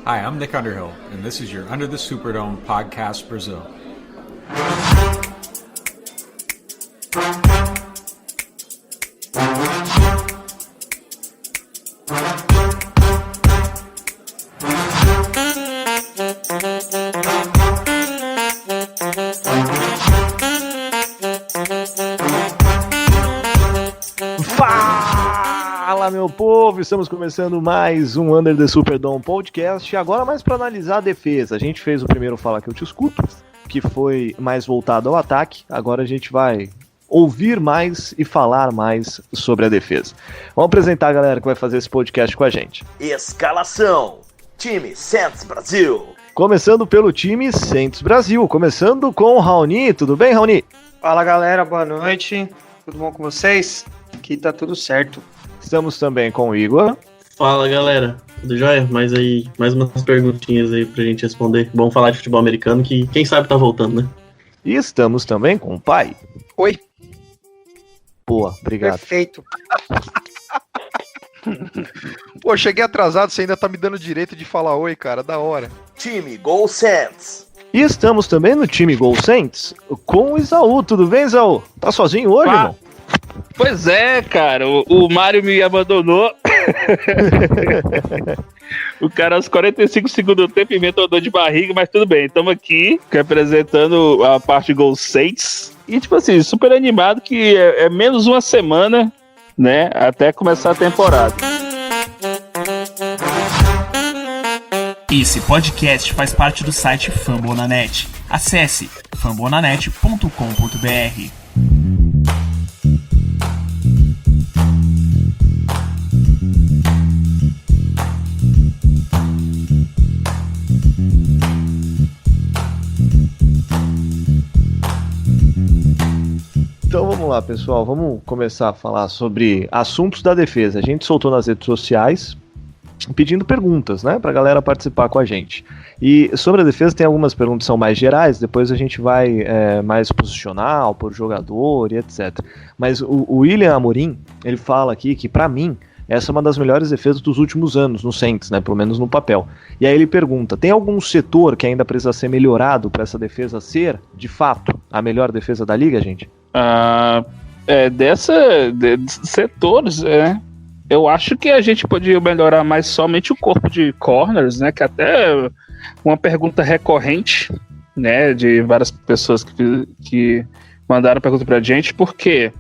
Hi, I'm Nick Underhill, and this is your Under the Superdome Podcast Brazil. Fala, meu povo! Estamos começando mais um Under the Superdome Podcast. Agora mais para analisar a defesa. A gente fez o primeiro Fala Que Eu Te Escuto, que foi mais voltado ao ataque. Agora a gente vai ouvir mais e falar mais sobre a defesa. Vamos apresentar a galera que vai fazer esse podcast com a gente. Escalação: time Santos Brasil. Começando pelo time Santos Brasil. Começando com o Raoni. Tudo bem, Raoni? Fala, galera. Boa noite. Tudo bom com vocês? Aqui tá tudo certo. Estamos também com o Igor. Fala, galera, tudo jóia? Mais umas perguntinhas aí pra gente responder. Vamos falar de futebol americano, que quem sabe tá voltando, né? E estamos também com o pai. Oi. Boa, obrigado. Perfeito. Pô, cheguei atrasado, você ainda tá me dando direito de falar oi, cara, da hora. Time Gol Santos. E estamos também no time Gol Saints com o Isaú. Tudo bem, Isaú? Tá sozinho hoje, irmão? Pois é, cara, o Mário me abandonou. O cara aos 45 segundos do tempo inventou dor de barriga, mas tudo bem, estamos aqui representando a parte Gol Saints. E tipo assim, super animado que é menos uma semana, né, até começar a temporada. Esse podcast faz parte do site Fambonanet. Acesse fambonanet.com.br. Então vamos lá, pessoal, vamos começar a falar sobre assuntos da defesa. A gente soltou nas redes sociais pedindo perguntas, né, pra galera participar com a gente. E sobre a defesa tem algumas perguntas que são mais gerais, depois a gente vai mais posicional, por jogador e etc. Mas o William Amorim, ele fala aqui que pra mim essa é uma das melhores defesas dos últimos anos no Saints, né, pelo menos no papel. E aí ele pergunta, tem algum setor que ainda precisa ser melhorado para essa defesa ser, de fato, a melhor defesa da liga, gente? Setores, eu acho que a gente podia melhorar mais somente o corpo de corners, né, que até uma pergunta recorrente, né, de várias pessoas que mandaram pergunta pra gente, porque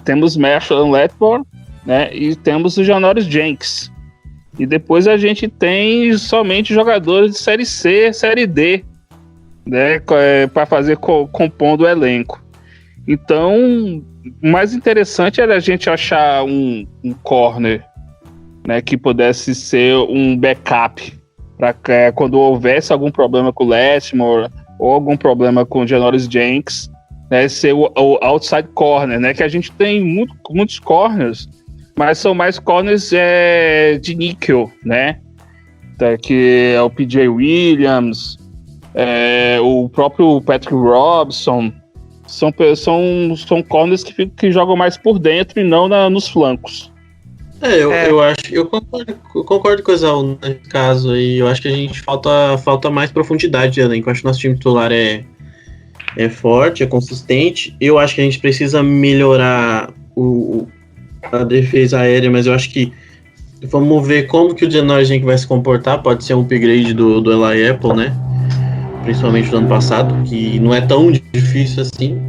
temos Marshall Lattimore, né, e temos o Janoris Jenkins. E depois a gente tem somente jogadores de Série C, Série D, né, para fazer compondo o elenco. Então, o mais interessante era a gente achar um corner, né, que pudesse ser um backup para quando houvesse algum problema com o Lattimore ou algum problema com o Janoris Jenkins, né, ser o outside corner, né, que a gente tem muitos corners, mas são mais corners de níquel, né? Que é o P.J. Williams, o próprio Patrick Robinson. São corners que jogam mais por dentro e não nos flancos. Eu concordo com o Exaú nesse caso aí. Eu acho que a gente falta mais profundidade de elenco. Eu acho que nosso time titular é forte, é consistente. Eu acho que a gente precisa melhorar a defesa aérea, mas eu acho que vamos ver como que o Janoris Jenkins vai se comportar. Pode ser um upgrade do Eli Apple, né? Principalmente do ano passado, que não é tão difícil assim.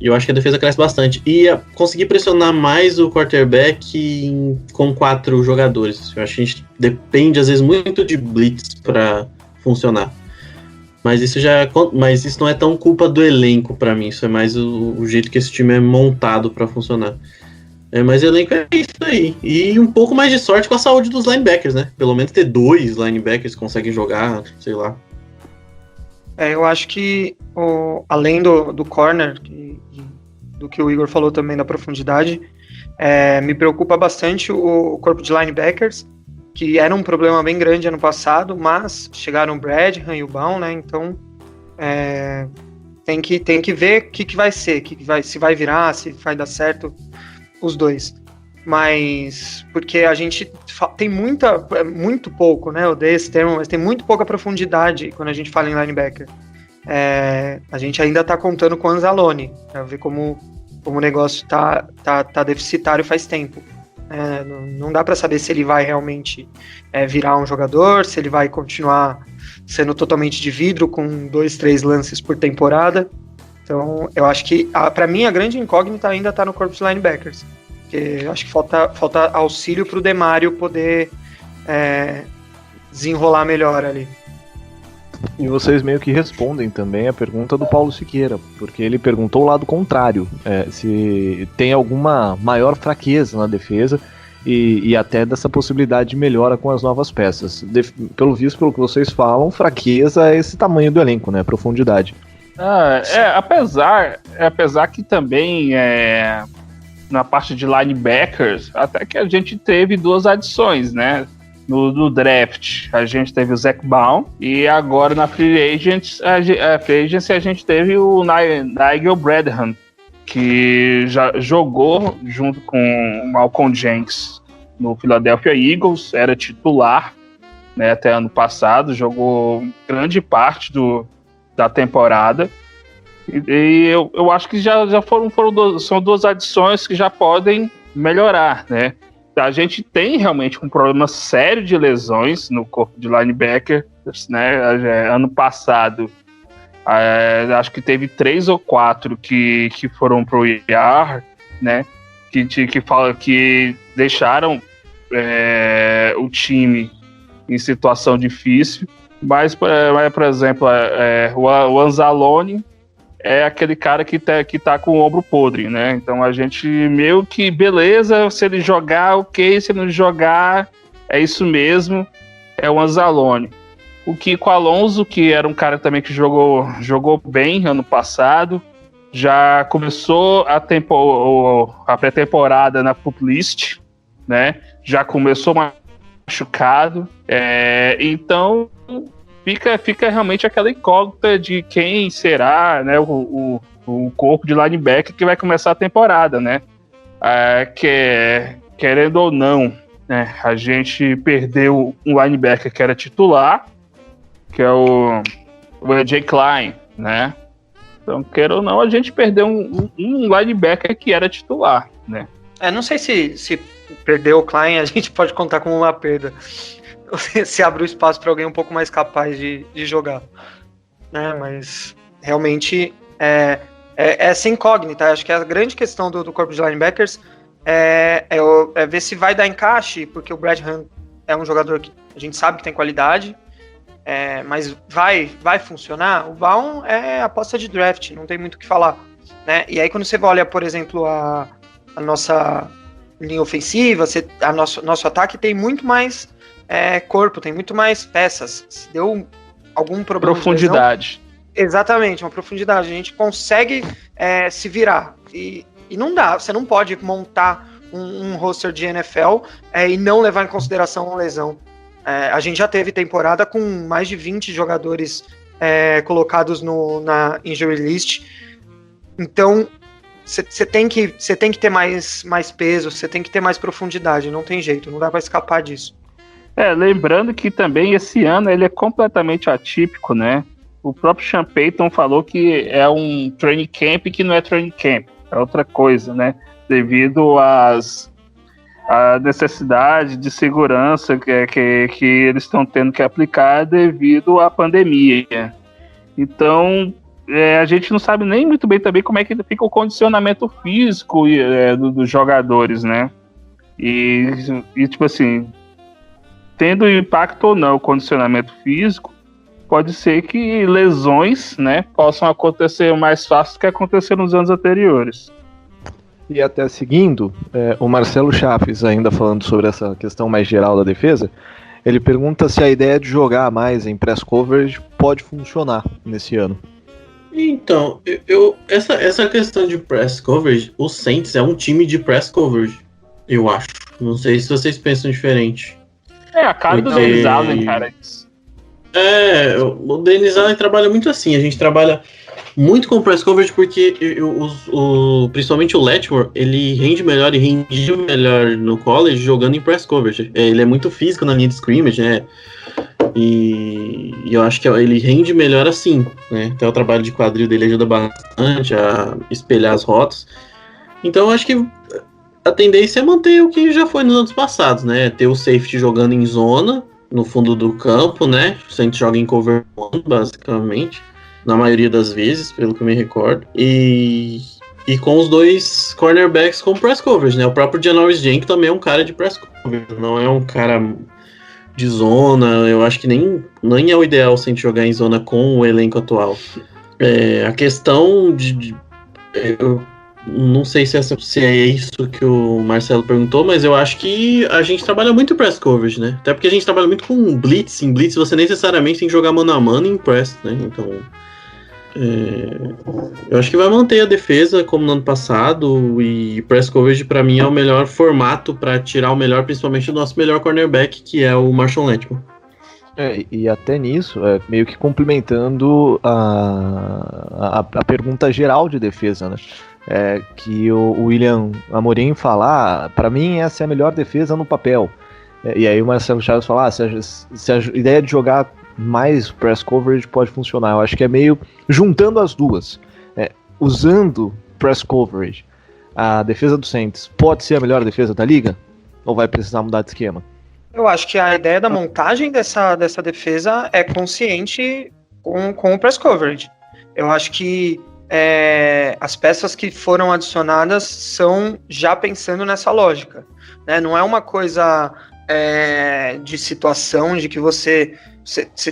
Eu acho que a defesa cresce bastante. E conseguir pressionar mais o quarterback com 4 jogadores. Eu acho que a gente depende, às vezes, muito de blitz para funcionar. Mas isso não é tão culpa do elenco para mim. Isso é mais o jeito que esse time é montado para funcionar. Mas o elenco é isso aí. E um pouco mais de sorte com a saúde dos linebackers, né? Pelo menos ter 2 linebackers que conseguem jogar, sei lá. Eu acho que, além do corner, do que o Igor falou também da profundidade, me preocupa bastante o corpo de linebackers, que era um problema bem grande ano passado, mas chegaram o Bradham e o Baum, né? Então tem que ver o que vai ser, se vai virar, se vai dar certo os dois. mas porque a gente tem muito pouco, né? Eu odeio esse termo, mas tem muito pouca profundidade quando a gente fala em linebacker. A gente ainda tá contando com o Anzalone, pra ver como o negócio tá deficitário faz tempo. Não dá para saber se ele vai realmente virar um jogador, se ele vai continuar sendo totalmente de vidro com 2, 3 lances por temporada. Então, eu acho que, para mim, a grande incógnita ainda tá no corpo de linebackers. Porque eu acho que falta auxílio pro Demário poder desenrolar melhor ali. E vocês meio que respondem também a pergunta do Paulo Siqueira, porque ele perguntou o lado contrário, se tem alguma maior fraqueza na defesa e até dessa possibilidade de melhora com as novas peças. Pelo visto, pelo que vocês falam, fraqueza é esse tamanho do elenco, né? Profundidade. Apesar que também na parte de linebackers, até que a gente teve 2 adições, né? No draft, a gente teve o Zach Baum e agora na Free Agency a gente teve o Nigel Bradham, que já jogou junto com o Malcolm Jenkins no Philadelphia Eagles, era titular, né, até ano passado, jogou grande parte da temporada. E eu acho que são 2 adições que já podem melhorar, né? A gente tem realmente um problema sério de lesões no corpo de linebacker, né? Ano passado, acho que teve 3 ou 4 que foram pro IR, né? Que deixaram o time em situação difícil. Mas, por exemplo, o Anzalone é aquele cara que tá com o ombro podre, né? Então a gente meio que, beleza, se ele jogar, ok, se ele não jogar, é isso mesmo, é o Anzalone. O Kiko Alonso, que era um cara também que jogou bem ano passado, já começou a pré-temporada na PUP List, né? Já começou machucado, então fica realmente aquela incógnita de quem será, né, o corpo de linebacker que vai começar a temporada, né? Querendo ou não, né, a gente perdeu um linebacker que era titular, que é o AJ Klein, né? Então, queira ou não, a gente perdeu um linebacker que era titular, né? Não sei se perder o Klein a gente pode contar como uma perda. Se abre o espaço para alguém um pouco mais capaz de jogar, né? Mas realmente é essa incógnita. Acho que a grande questão do corpo de linebackers é ver se vai dar encaixe, porque o Bradham é um jogador que a gente sabe que tem qualidade, mas vai funcionar. O Baum é aposta de draft, não tem muito o que falar, né? E aí quando você olha, por exemplo, a nossa linha ofensiva, nosso ataque tem muito mais corpo, tem muito mais peças. Se deu algum problema profundidade. De lesão, exatamente, uma profundidade. A gente consegue se virar. E não dá, você não pode montar um roster de NFL e não levar em consideração uma lesão. A gente já teve temporada com mais de 20 jogadores colocados na injury list. Então, você tem que ter mais peso, você tem que ter mais profundidade, não tem jeito, não dá para escapar disso. Lembrando que também esse ano ele é completamente atípico, né? O próprio Sean Payton falou que é um training camp que não é training camp, é outra coisa, né? Devido à necessidade de segurança que eles estão tendo que aplicar devido à pandemia. Então, a gente não sabe nem muito bem também como é que fica o condicionamento físico dos jogadores, né? E tipo assim, tendo impacto ou não o condicionamento físico, pode ser que lesões, né, possam acontecer mais fácil do que aconteceram nos anos anteriores. E até seguindo, o Marcelo Chaves, ainda falando sobre essa questão mais geral da defesa, ele pergunta se a ideia de jogar mais em press coverage pode funcionar nesse ano. Então, essa questão de press coverage, o Saints é um time de press coverage, eu acho. Não sei se vocês pensam diferente. A cara do Dennis Allen, cara. O Dennis Allen trabalha muito assim. A gente trabalha muito com press coverage, porque principalmente o Lattimore, ele rende melhor e rendia melhor no college jogando em press coverage. Ele é muito físico na linha de scrimmage, né? E eu acho que ele rende melhor assim, né? Até o trabalho de quadril dele ajuda bastante a espelhar as rotas. Então eu acho que a tendência é manter o que já foi nos anos passados, né? Ter o safety jogando em zona, no fundo do campo, né? O safety joga em cover one, basicamente, na maioria das vezes, pelo que eu me recordo. E com os dois cornerbacks com press coverage, né? O próprio Janoris Jenkins também é um cara de press coverage, não é um cara de zona. Eu acho que nem é o ideal se a gente jogar em zona com o elenco atual. A questão eu não sei se é isso que o Marcelo perguntou, mas eu acho que a gente trabalha muito press coverage, né? Até porque a gente trabalha muito com blitz. Em blitz você necessariamente tem que jogar mano a mano em press, né? Então, eu acho que vai manter a defesa como no ano passado, e press coverage pra mim é o melhor formato pra tirar o melhor, principalmente do nosso melhor cornerback, que é o Marshon Lattimore. E até nisso, meio que complementando a pergunta geral de defesa, né? Que o William Amorim fala, pra mim essa é a melhor defesa no papel. E aí o Marcelo Chaves fala, se a ideia de jogar mais press coverage pode funcionar. Eu acho que é meio juntando as duas. Usando press coverage, a defesa do Saints pode ser a melhor defesa da liga? Ou vai precisar mudar de esquema? Eu acho que a ideia da montagem dessa defesa é consciente com o press coverage. Eu acho que as peças que foram adicionadas são já pensando nessa lógica, né? Não é uma coisa de situação de que você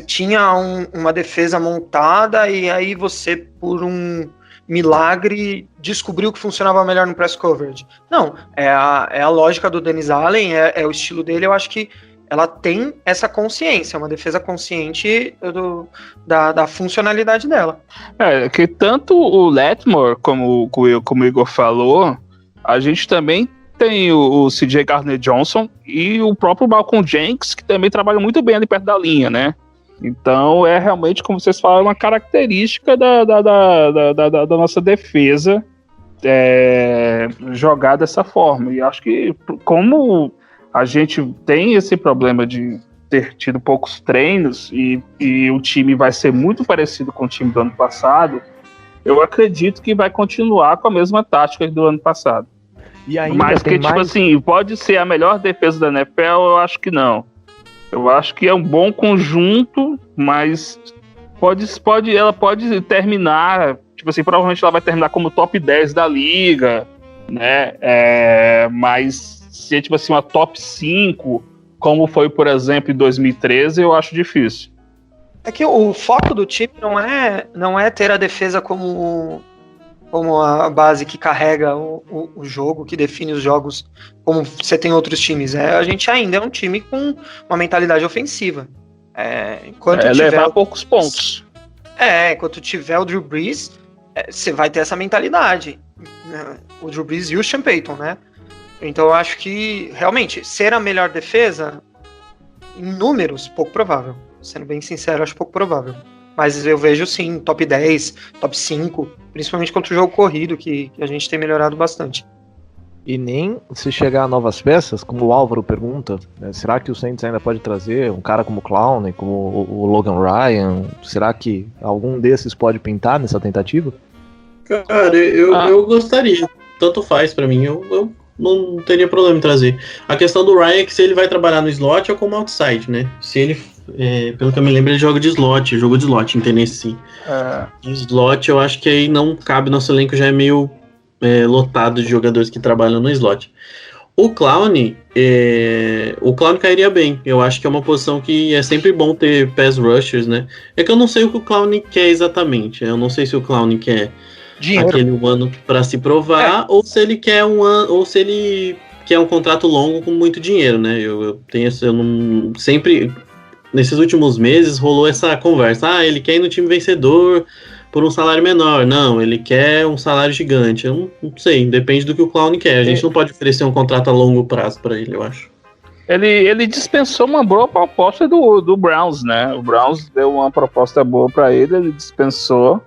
tinha uma defesa montada e aí você, por um milagre, descobriu que funcionava melhor no press coverage. Não, é a lógica do Dennis Allen, é o estilo dele. Eu acho que ela tem essa consciência, uma defesa consciente da funcionalidade dela. Que tanto o Lattimore, como o Igor falou, a gente também tem o CJ Gardner-Johnson e o próprio Malcolm Jenkins, que também trabalham muito bem ali perto da linha, né? Então é realmente, como vocês falaram, uma característica da nossa defesa jogar dessa forma. E acho que, como a gente tem esse problema de ter tido poucos treinos e o time vai ser muito parecido com o time do ano passado, eu acredito que vai continuar com a mesma tática do ano passado. E ainda mas que, tipo assim, pode ser a melhor defesa da NFL, eu acho que não. Eu acho que é um bom conjunto, mas ela pode terminar, tipo assim, provavelmente ela vai terminar como top 10 da liga, né? Mas se é tipo assim, uma top 5, como foi, por exemplo, em 2013, eu acho difícil. É que o foco do time não é ter a defesa como a base que carrega o jogo, que define os jogos, como você tem outros times. A gente ainda é um time com uma mentalidade ofensiva. Enquanto levar poucos pontos. Enquanto tiver o Drew Brees, você vai ter essa mentalidade. O Drew Brees e o Sean Payton, né? Então eu acho que, realmente, ser a melhor defesa, em números, pouco provável. Sendo bem sincero, acho pouco provável. Mas eu vejo sim, top 10, top 5, principalmente contra o jogo corrido, que a gente tem melhorado bastante. E nem se chegar a novas peças, como o Álvaro pergunta, será que o Saints ainda pode trazer um cara como o Clowney, como o Logan Ryan? Será que algum desses pode pintar nessa tentativa? Cara, eu gostaria. Tanto faz pra mim, eu não teria problema em trazer. A questão do Ryan é que se ele vai trabalhar no slot ou como outside, né? Se ele, pelo que eu me lembro, ele joga de slot, jogou de slot em Tennessee. De slot, eu acho que aí não cabe, nosso elenco já é meio lotado de jogadores que trabalham no slot. O Clowney cairia bem. Eu acho que é uma posição que é sempre bom ter pass rushers, né? É que eu não sei o que o Clowney quer exatamente. Eu não sei se o Clowney quer aquele ano para se provar, ou se ele quer um contrato longo com muito dinheiro, né? Sempre nesses últimos meses rolou essa conversa. Ele quer ir no time vencedor por um salário menor. Não, ele quer um salário gigante. Eu não sei, depende do que o Clowney quer. A gente não pode oferecer um contrato a longo prazo para ele, eu acho. Ele dispensou uma boa proposta do Browns, né? O Browns deu uma proposta boa para ele dispensou.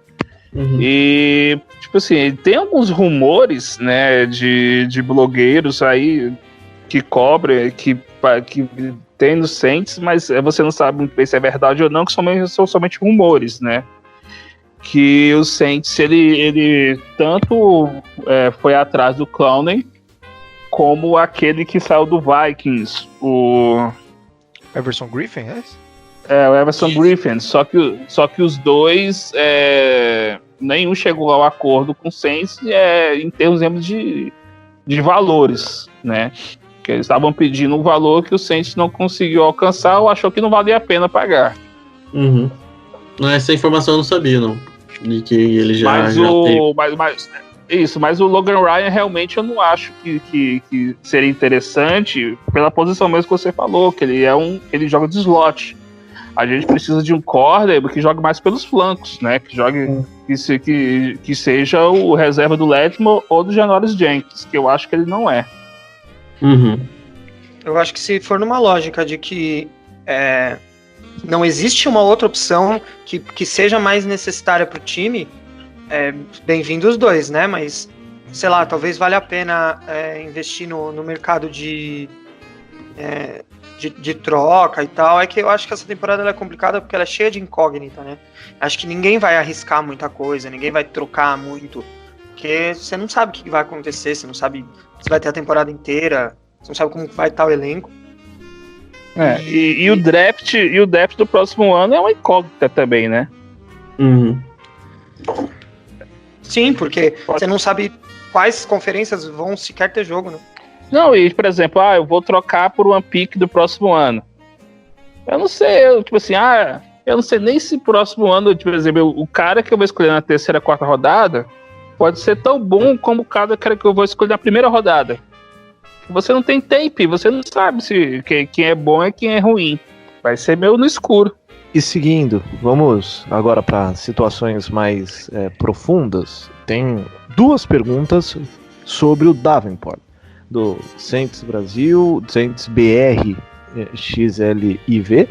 E, tipo assim, tem alguns rumores, né, de blogueiros aí que cobrem, que tem no Saints, mas você não sabe muito bem se é verdade ou não, que são somente rumores, né? Que o Saints, ele tanto foi atrás do Clowney, como aquele que saiu do Vikings, o Everson Griffin, é esse? o Everson Griffin, só que os dois, nenhum chegou ao acordo com o Saints em termos de valores, né? Que eles estavam pedindo um valor que o Saints não conseguiu alcançar ou achou que não valia a pena pagar. Uhum. Essa informação eu não sabia, não. De que ele já mas o Logan Ryan realmente eu não acho que seria interessante pela posição mesmo que você falou, que ele joga de slot. A gente precisa de um corner que jogue mais pelos flancos, né? Que jogue que seja o reserva do Letmore ou do Janoris Jenkins, que eu acho que ele não é. Uhum. Eu acho que se for numa lógica de que não existe uma outra opção que seja mais necessária para o time, bem-vindo os dois, né? Mas, sei lá, talvez valha a pena investir no mercado de troca e tal. É que eu acho que essa temporada ela é complicada porque ela é cheia de incógnita, né? Acho que ninguém vai arriscar muita coisa, ninguém vai trocar muito, porque você não sabe o que vai acontecer, você não sabe se vai ter a temporada inteira, você não sabe como vai estar o elenco. E o draft do próximo ano é uma incógnita também, né? Uhum. Sim, porque você não sabe quais conferências vão sequer ter jogo, né? Não, e por exemplo, eu vou trocar por uma pick do próximo ano. Eu não sei, eu não sei nem se próximo ano, por exemplo, o cara que eu vou escolher na terceira, quarta rodada pode ser tão bom como o cara que eu vou escolher na primeira rodada. Você não tem tape, você não sabe se quem é bom e quem é ruim. Vai ser meio no escuro. E seguindo, vamos agora para situações mais profundas. Tem duas perguntas sobre o Davenport, do Saints Brasil, Saints BR XLIV,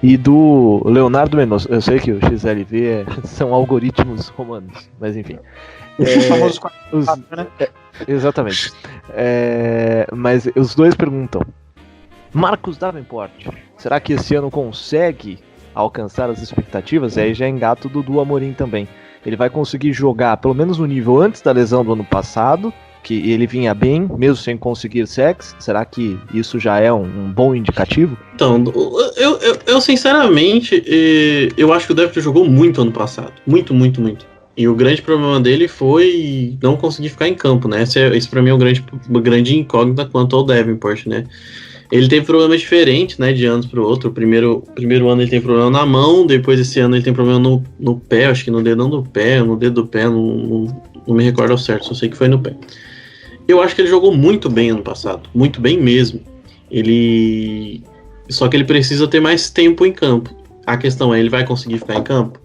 e do Leonardo Mendonça. Eu sei que o XLV são algoritmos romanos, mas enfim. O famoso 44, né? Exatamente. Mas os dois perguntam: Marcus Davenport, será que esse ano consegue alcançar as expectativas? Aí já engato do Dudu Amorim também. Ele vai conseguir jogar pelo menos no nível antes da lesão do ano passado, que ele vinha bem, mesmo sem conseguir sacks? Será que isso já é um bom indicativo? Então, eu sinceramente, eu acho que o Davenport jogou muito ano passado. Muito, muito, muito. E o grande problema dele foi não conseguir ficar em campo, né? Esse pra mim é uma grande incógnita quanto ao Davenport, né? Ele teve problemas diferentes, né, de anos pro outro. O primeiro ano ele tem problema na mão, depois esse ano ele tem problema no pé, acho que no dedão do pé, no dedo do pé, não me recordo ao certo, só sei que foi no pé. Eu acho que ele jogou muito bem ano passado, muito bem mesmo. Só que ele precisa ter mais tempo em campo. A questão é, ele vai conseguir ficar em campo?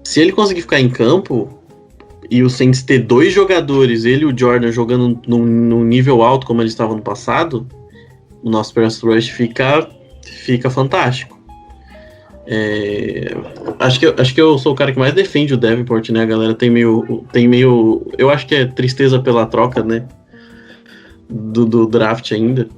Se ele conseguir ficar em campo e o Saints ter dois jogadores, ele e o Jordan jogando num nível alto como eles estavam no passado, o nosso pass rush fica fantástico. Acho que eu sou o cara que mais defende o Davenport, né? A galera tem meio eu acho que é tristeza pela troca, né? Do draft ainda.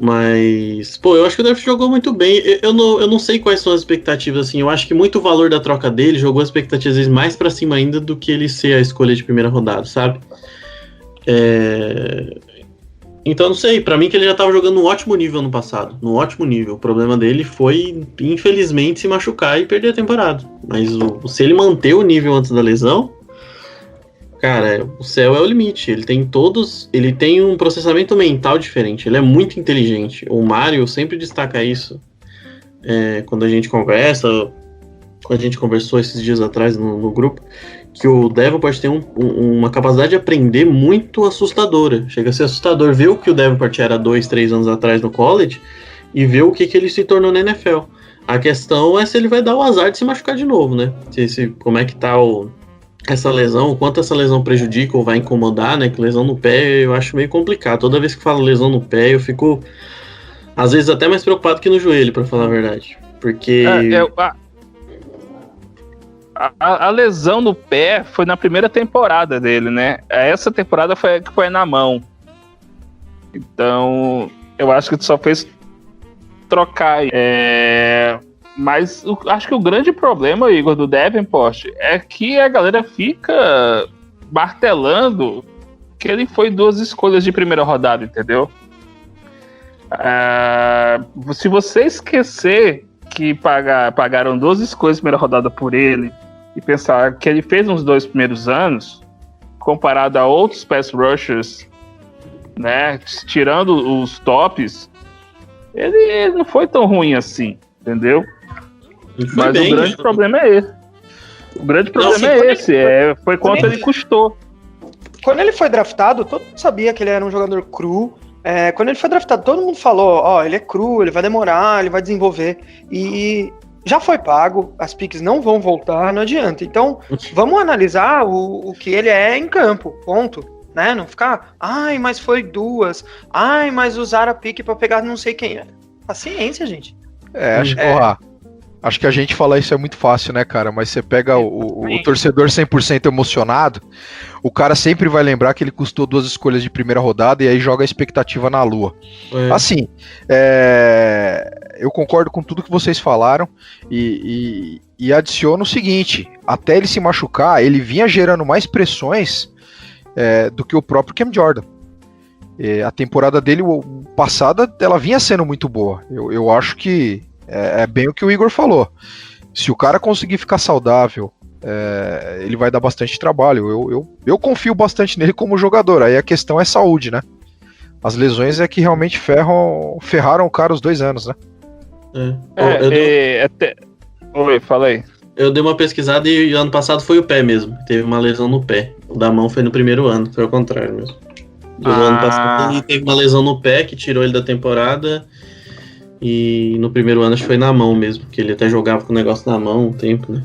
Mas, eu acho que o Davenport jogou muito bem. Eu não sei quais são as expectativas, assim. Eu acho que muito o valor da troca dele jogou as expectativas às vezes mais pra cima ainda do que ele ser a escolha de primeira rodada, sabe? Então, não sei. Pra mim que ele já tava jogando num ótimo nível ano passado. Num ótimo nível. O problema dele foi, infelizmente, se machucar e perder a temporada. Mas se ele manter o nível antes da lesão, cara, o céu é o limite. Ele tem um processamento mental diferente. Ele é muito inteligente. O Mário sempre destaca isso. Quando a gente conversou esses dias atrás no grupo, que o Davenport tem uma capacidade de aprender muito assustadora. Chega a ser assustador ver o que o Davenport era 2-3 anos atrás no college e ver o que ele se tornou na NFL. A questão é se ele vai dar o azar de se machucar de novo, né? Como é que tá essa lesão, o quanto essa lesão prejudica ou vai incomodar, né? Que lesão no pé eu acho meio complicado. Toda vez que falo lesão no pé, eu fico, às vezes, até mais preocupado que no joelho, pra falar a verdade. Porque... a lesão no pé foi na primeira temporada dele, né? Essa temporada foi a que foi na mão. Então, eu acho que só fez trocar. Mas acho que o grande problema, Igor, do Davenport é que a galera fica martelando que ele foi 2 escolhas de primeira rodada, entendeu? Se você esquecer que pagaram 12 escolhas de primeira rodada por ele e pensar que ele fez uns 2 primeiros anos, comparado a outros pass rushers, né, tirando os tops, ele não foi tão ruim assim, entendeu? Mas bem, o grande problema é esse. O grande problema é esse, foi quanto ele custou. Quando ele foi draftado, todo mundo sabia que ele era um jogador cru. Quando ele foi draftado, todo mundo falou, ele é cru, ele vai demorar, ele vai desenvolver. E já foi pago, as picks não vão voltar, não adianta. Então, vamos analisar o que ele é em campo, ponto. Né? Não ficar, mas foi 2, mas usaram a pick pra pegar não sei quem. Paciência, gente. Acho que a gente falar isso é muito fácil, né, cara? Mas você pega o torcedor 100% emocionado, o cara sempre vai lembrar que ele custou 2 escolhas de primeira rodada e aí joga a expectativa na lua. Assim, eu concordo com tudo que vocês falaram e adiciono o seguinte, até ele se machucar, ele vinha gerando mais pressões do que o próprio Cam Jordan. A temporada dele passada, ela vinha sendo muito boa. Eu acho que é bem o que o Igor falou. Se o cara conseguir ficar saudável, ele vai dar bastante trabalho. Eu confio bastante nele como jogador. Aí a questão é saúde, né? As lesões é que realmente ferraram o cara os 2 anos, né? Oi, fala aí. Eu dei uma pesquisada e ano passado foi o pé mesmo. Teve uma lesão no pé. O da mão foi no primeiro ano, foi ao contrário mesmo. No ano passado ele teve uma lesão no pé que tirou ele da temporada. E no primeiro ano acho que foi na mão mesmo, que ele até jogava com o negócio na mão um tempo, né?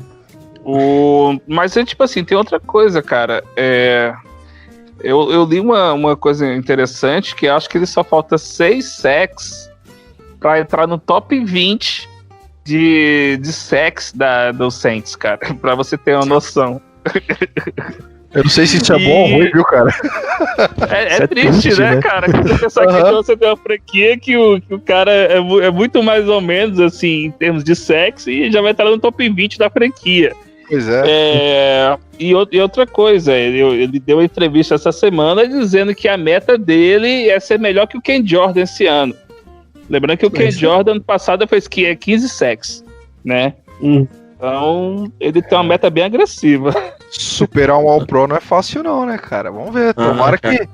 Mas tipo assim, tem outra coisa, cara. Eu li uma coisa interessante, que acho que ele só falta 6 sacks pra entrar no top 20 de sacks do Saints, cara. Pra você ter uma noção. Eu não sei se isso é bom ou ruim, viu, cara? É triste, né, cara? Você pensar que você tem uma franquia que o cara é muito mais ou menos, assim, em termos de sexo, e já vai estar no top 20 da franquia. Pois é. E outra coisa, ele deu uma entrevista essa semana dizendo que a meta dele é ser melhor que o Ken Jordan esse ano. Lembrando que o Ken Jordan ano passado fez 15 sacks, né? Então, ele tem uma meta bem agressiva. Superar um All-Pro não é fácil não, né, cara? Vamos ver, tomara que...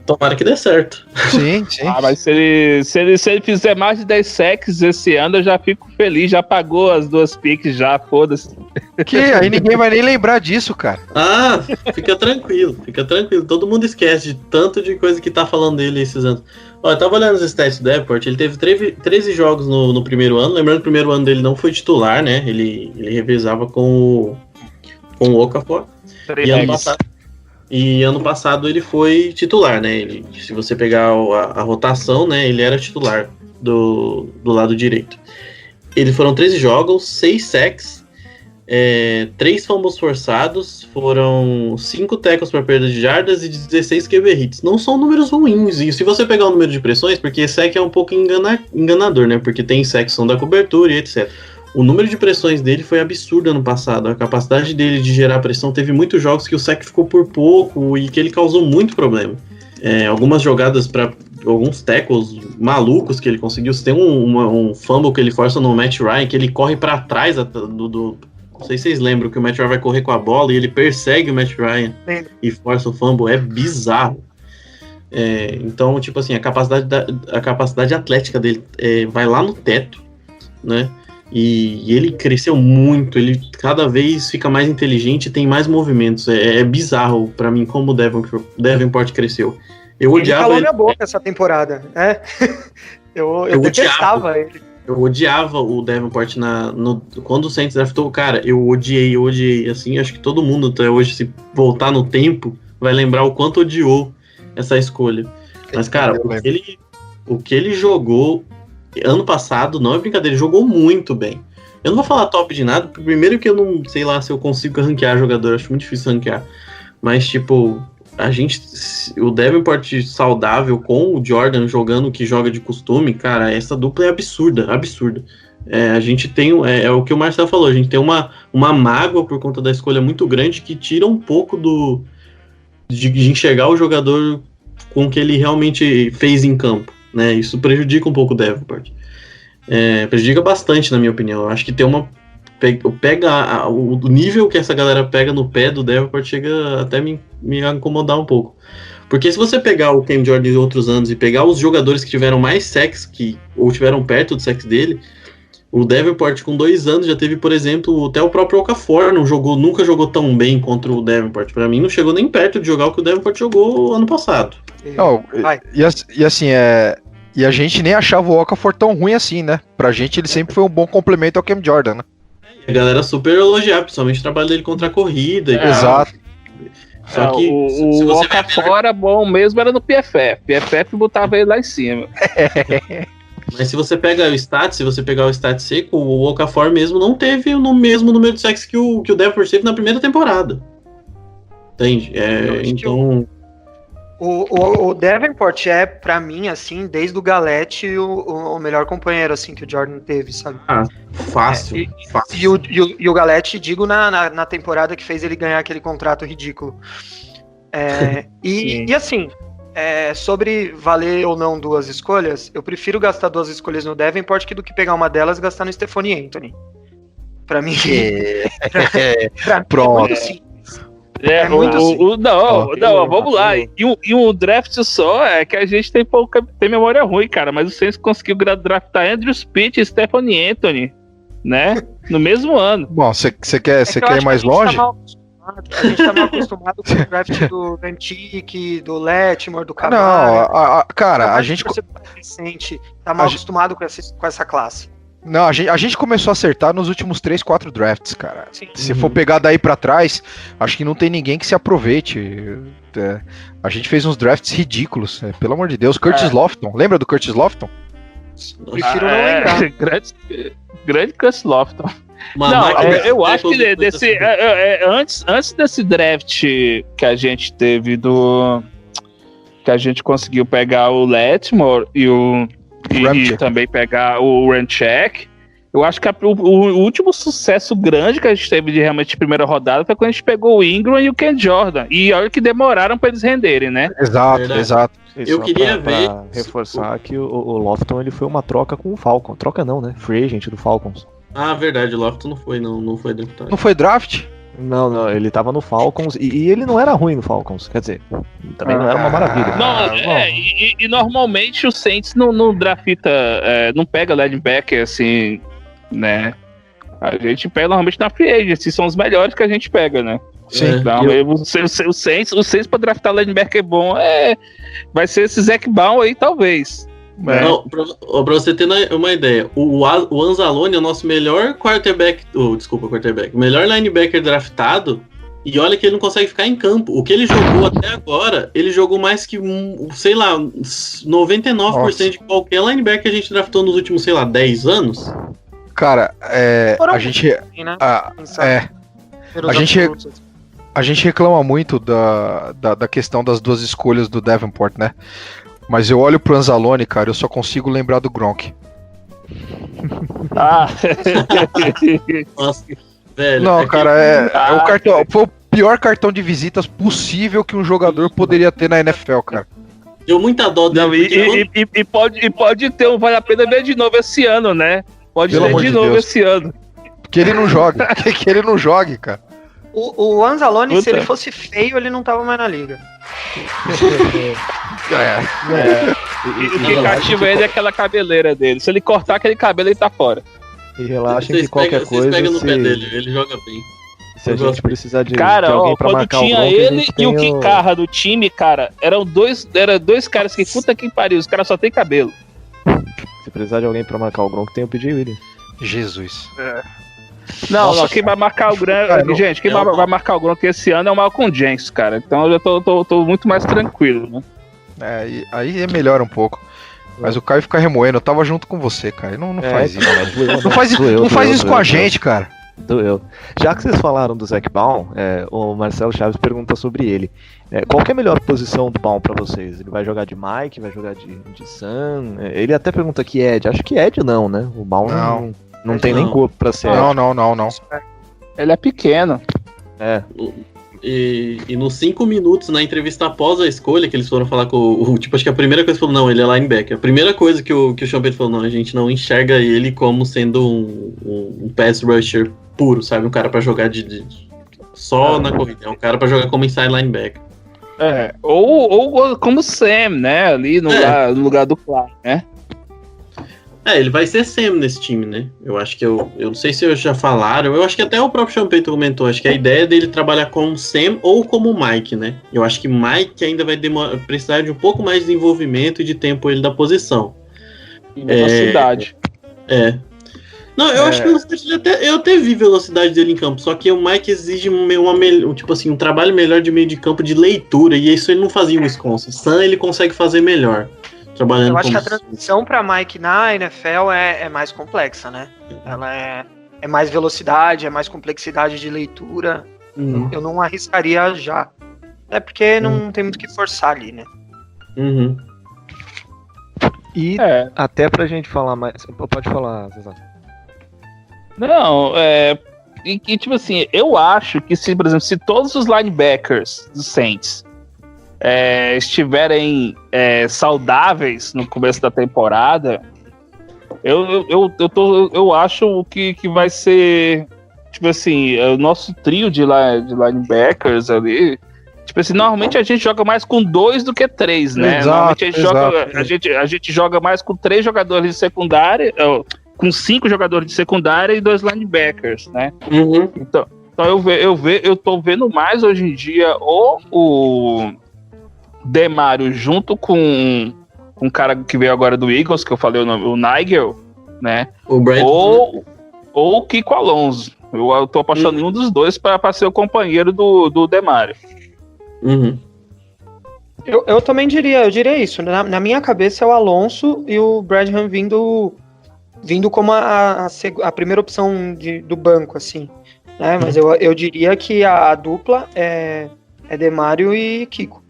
Tomara que dê certo. Sim. Mas se ele fizer mais de 10 sacks esse ano, eu já fico feliz, já pagou as 2 picks, já, foda-se. Que? Aí ninguém vai nem lembrar disso, cara. Fica tranquilo. Todo mundo esquece de tanto de coisa que tá falando dele esses anos. Eu tava olhando os stats do Davenport, ele teve 13 jogos no primeiro ano, lembrando que o primeiro ano dele não foi titular, né? Ele revezava com o Okafor. E ano passado ele foi titular, né? Se você pegar a rotação, né? Ele era titular do lado direito. Foram 13 jogos, 6 sacks, 3 fumbles forçados, foram 5 tackles para perda de jardas e 16 QB hits. Não são números ruins. E se você pegar o número de pressões, porque sack é um pouco enganador, né? Porque tem sacks que são da cobertura e etc. O número de pressões dele foi absurdo ano passado. A capacidade dele de gerar pressão, teve muitos jogos que o sack ficou por pouco e que ele causou muito problema. Algumas jogadas para alguns tackles malucos que ele conseguiu. Tem um fumble que ele força no Matt Ryan, que ele corre para trás do não sei se vocês lembram que o Matt Ryan vai correr com a bola e ele persegue o Matt Ryan e força o fumble. É bizarro. Então, tipo assim, a capacidade atlética dele vai lá no teto, né? E ele cresceu muito, ele cada vez fica mais inteligente e tem mais movimentos. É bizarro pra mim como o Davenport cresceu. Eu odiava calou minha boca essa temporada, né? eu detestava ele. Eu odiava o Davenport quando o Saints draftou. Cara, eu odiei, assim, acho que todo mundo até hoje, se voltar no tempo, vai lembrar o quanto odiou essa escolha. Mas, cara, o que ele jogou ano passado, não é brincadeira, ele jogou muito bem. Eu não vou falar top de nada, porque primeiro que eu não sei lá se eu consigo ranquear jogador, acho muito difícil ranquear. Mas, tipo, o Davenport saudável com o Jordan jogando o que joga de costume, cara, essa dupla é absurda. A gente tem, é o que o Marcelo falou, a gente tem uma mágoa por conta da escolha muito grande que tira um pouco de enxergar o jogador com o que ele realmente fez em campo, né? Isso prejudica um pouco o Davenport. Prejudica bastante, na minha opinião. Eu acho que tem o nível que essa galera pega no pé do Davenport chega até me incomodar um pouco. Porque se você pegar o Cam Jordan de outros anos e pegar os jogadores que tiveram mais sacks ou tiveram perto do sacks dele, o Davenport com 2 anos já teve, por exemplo, até o próprio Okafor nunca jogou tão bem contra o Davenport. Pra mim não chegou nem perto de jogar o que o Davenport jogou ano passado. Não, e assim, e a gente nem achava o Okafor tão ruim assim, né? Pra gente ele sempre foi um bom complemento ao Cam Jordan, né? A galera super elogiava, principalmente o trabalho dele contra a corrida. Exato. Só que o Okafor era bom mesmo, era no PFF. PFF botava ele lá em cima. Mas se você pegar o stat, se você pegar o stat seco, o Okafor mesmo não teve o mesmo número de sacks que o Davenport teve na primeira temporada. Entende? Então... O Davenport é, pra mim, assim, desde o Galete, o melhor companheiro, assim, que o Jordan teve, sabe? Fácil. E o Galete, digo, na temporada que fez ele ganhar aquele contrato ridículo. E assim, sobre valer ou não 2 escolhas, eu prefiro gastar 2 escolhas no Davenport do que pegar uma delas e gastar no Stephanie Anthony. Pra mim, Pronto. É muito simples. Vamos lá. E um draft só é que a gente tem memória ruim, cara. Mas o Saints conseguiu draftar Andrew Pitt e Stephanie Anthony, né? No mesmo ano. Bom, você quer ir mais longe? A gente tá mal acostumado com o draft do Antique, do Letmore, do Camargo. Não, cara, a gente... recente, tá mal acostumado com essa classe. Não, a gente começou a acertar nos últimos 3, 4 drafts, cara. Sim. Se for pegar daí pra trás, acho que não tem ninguém que se aproveite. A gente fez uns drafts ridículos, pelo amor de Deus. Curtis Lofton, lembra do Curtis Lofton? Prefiro não lembrar. Grande Curtis Lofton. Eu acho que antes desse draft que a gente teve que a gente conseguiu pegar o Letmore e também pegar o Runcheck. Eu acho que o último sucesso grande que a gente teve de realmente de primeira rodada foi quando a gente pegou o Ingram e o Ken Jordan. E olha que demoraram pra eles renderem, né? Exato. Eu queria ver... Pra reforçar que o Lofton ele foi uma troca com o Falcons. Troca não, né? Free agent do Falcons. Verdade, o Lofton não foi draftado. Não foi draft? Não, ele tava no Falcons e ele não era ruim no Falcons, quer dizer, também não era uma maravilha. E normalmente o Saints não drafta, não pega linebacker assim, né? A gente pega normalmente na free agency, são os melhores que a gente pega, né? Sim. Então, o Saints pra draftar linebacker bom vai ser esse Zach Baum aí, talvez. Não, pra você ter uma ideia, o Anzalone é o nosso melhor quarterback, o melhor linebacker draftado, e olha que ele não consegue ficar em campo. O que ele jogou até agora, ele jogou mais que, sei lá, 99% de qualquer linebacker que a gente draftou nos últimos, sei lá, 10 anos. Cara, a gente reclama muito da questão das 2 escolhas do Davenport, né? Mas eu olho pro Anzalone, cara, eu só consigo lembrar do Gronk. Nossa, velho. Não, cara, o cartão, foi o pior cartão de visitas possível que um jogador poderia ter na NFL, cara. Deu muita dó dele. E pode ter vale a pena ver de novo esse ano, né? Pode ver de novo esse ano. Que ele não jogue, que ele não jogue, cara. O Anzalone, se ele fosse feio, ele não tava mais na liga. O que cativa ele é aquela cabeleira dele. Se ele cortar aquele cabelo, ele tá fora. E relaxem que qualquer coisa. Vocês pegam no pé dele, ele joga bem. Se a gente precisar de alguém pra marcar o Gronk, tinha ele e o Kikarra do time, cara, eram dois caras que puta que pariu, os caras só tem cabelo. Se precisar de alguém pra marcar o Gronk, tem o PJ Williams. Jesus. Não, quem vai marcar o Gronk, gente, quem vai marcar o Gronk esse ano é o Malcolm Jenkins, cara. Então eu já tô muito mais tranquilo, né? Aí melhora um pouco. Mas o Caio fica remoendo, eu tava junto com você, Caio. Não faz isso. Doeu, Não faz isso com a gente, cara. Doeu. Já que vocês falaram do Zac Baum, o Marcelo Chaves pergunta sobre ele. Qual que é a melhor posição do Baum pra vocês? Ele vai jogar de Mike, vai jogar de Sam? Ele até pergunta aqui Ed. Acho que Ed não, né? O Baum não tem nem corpo pra ser Ed. Não. Ele é pequeno. E nos 5 minutos, na entrevista após a escolha, que eles foram falar com o tipo, acho que a primeira coisa que falou, não, ele é linebacker. A primeira coisa que o Sean Payton falou, não, a gente não enxerga ele como sendo um pass rusher puro, sabe? Um cara pra jogar só na corrida, é um cara pra jogar como inside linebacker. Ou como Sam, né? Ali no lugar do Clark, né? Ele vai ser Sam nesse time, né? Eu acho que eu não sei se já falaram, eu acho que até o próprio Sean Payton comentou, acho que a ideia dele trabalhar como Sam ou como Mike, né? Eu acho que Mike ainda vai precisar de um pouco mais de desenvolvimento e de tempo ele da posição. E velocidade. Não, eu acho que eu até vi velocidade dele em campo, só que o Mike exige um trabalho melhor de meio de campo de leitura, e isso ele não fazia em Wisconsin. Sam ele consegue fazer melhor. Eu acho que a transição para Mike na NFL é mais complexa, né? Ela é mais velocidade, é mais complexidade de leitura. Eu não arriscaria já. Porque não tem muito o que forçar ali, né? E até pra gente falar mais... Pode falar, César. Não, tipo assim, eu acho que por exemplo, se todos os linebackers dos Saints estiverem saudáveis no começo da temporada, eu acho que vai ser, tipo assim, o nosso trio de linebackers ali, tipo assim, normalmente a gente joga mais com 2 do que 3, né? Normalmente a gente joga mais com 3 jogadores de secundária, com 5 jogadores de secundária e 2 linebackers, né? Então eu tô vendo mais hoje em dia o Demario junto com um cara que veio agora do Eagles, que eu falei o Nigel, né? O Brad, ou o Kiko Alonso. Eu tô apaixonado em um dos dois para ser o companheiro do Demario. Eu também diria isso. Na minha cabeça é o Alonso e o Bradham vindo como a primeira opção do banco, assim, né? Mas eu diria que a dupla é Demario e Kiko.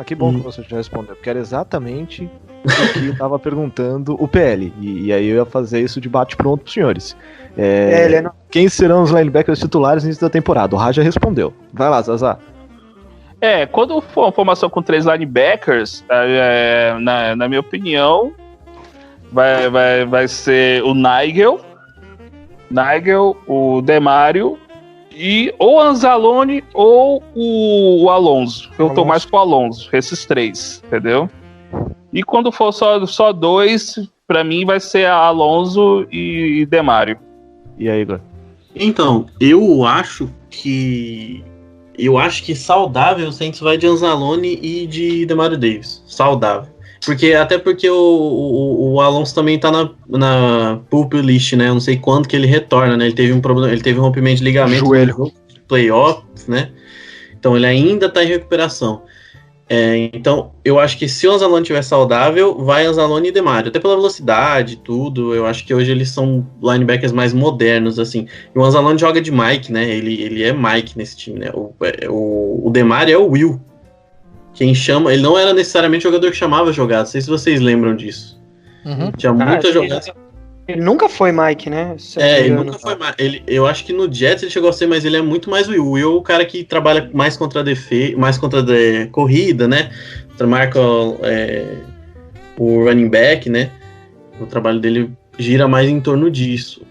Que bom que você já respondeu, porque era exatamente o que estava perguntando o PL, e aí eu ia fazer isso de bate-pronto para os senhores. Quem serão os linebackers titulares no início da temporada? O Raja respondeu. Vai lá, Zazá. Quando for uma formação com 3 linebackers, na minha opinião, vai ser o Nigel, o Demario, e ou o Anzalone ou o Alonso. Eu tô mais com o Alonso, esses 3, entendeu? E quando for só 2, pra mim vai ser Alonso e Demario. E aí, Igor? Então, eu acho que saudável o Saints vai de Anzalone e de Demario Davis. Saudável. Até porque o Alonso também tá na pulp list, né? Eu não sei quando que ele retorna, né? Ele teve um problema, ele teve um rompimento de ligamento no playoffs, né? Então ele ainda tá em recuperação. Então eu acho que se o Anzalone estiver saudável, vai Anzalone e Demario. Até pela velocidade e tudo, eu acho que hoje eles são linebackers mais modernos, assim. E o Anzalone joga de Mike, né? Ele é Mike nesse time, né? O Demario é o Will. Quem chama, ele não era necessariamente o jogador que chamava jogar, não sei se vocês lembram disso. Tinha muitas jogadas. Ele nunca foi Mike, né? Ele nunca foi Mike. Eu acho que no Jets ele chegou a ser, mas ele é muito mais o Will. O Will é o cara que trabalha mais contra a mais contra a corrida, né? Marca o running back, né? O trabalho dele gira mais em torno disso.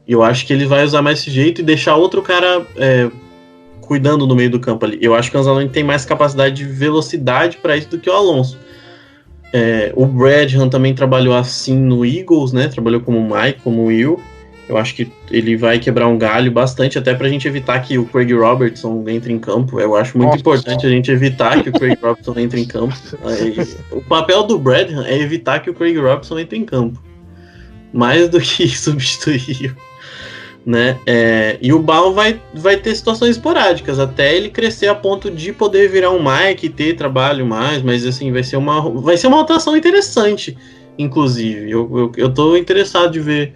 Eu acho que ele vai usar mais esse jeito e deixar outro cara cuidando no meio do campo ali. Eu acho que o Anzalone tem mais capacidade de velocidade para isso do que o Alonso. O Bradham também trabalhou assim no Eagles, né? Trabalhou como Mike, como Will. Eu acho que ele vai quebrar um galho bastante, até pra gente evitar que o Craig Robertson entre em campo. Eu acho muito importante a gente evitar que o Craig Robertson entre em campo. O papel do Bradham é evitar que o Craig Robertson entre em campo. Mais do que substituir né? E o Ball vai ter situações esporádicas até ele crescer a ponto de poder virar um Mike e ter trabalho mais, mas assim, vai ser uma rotação interessante, inclusive. Eu tô interessado de ver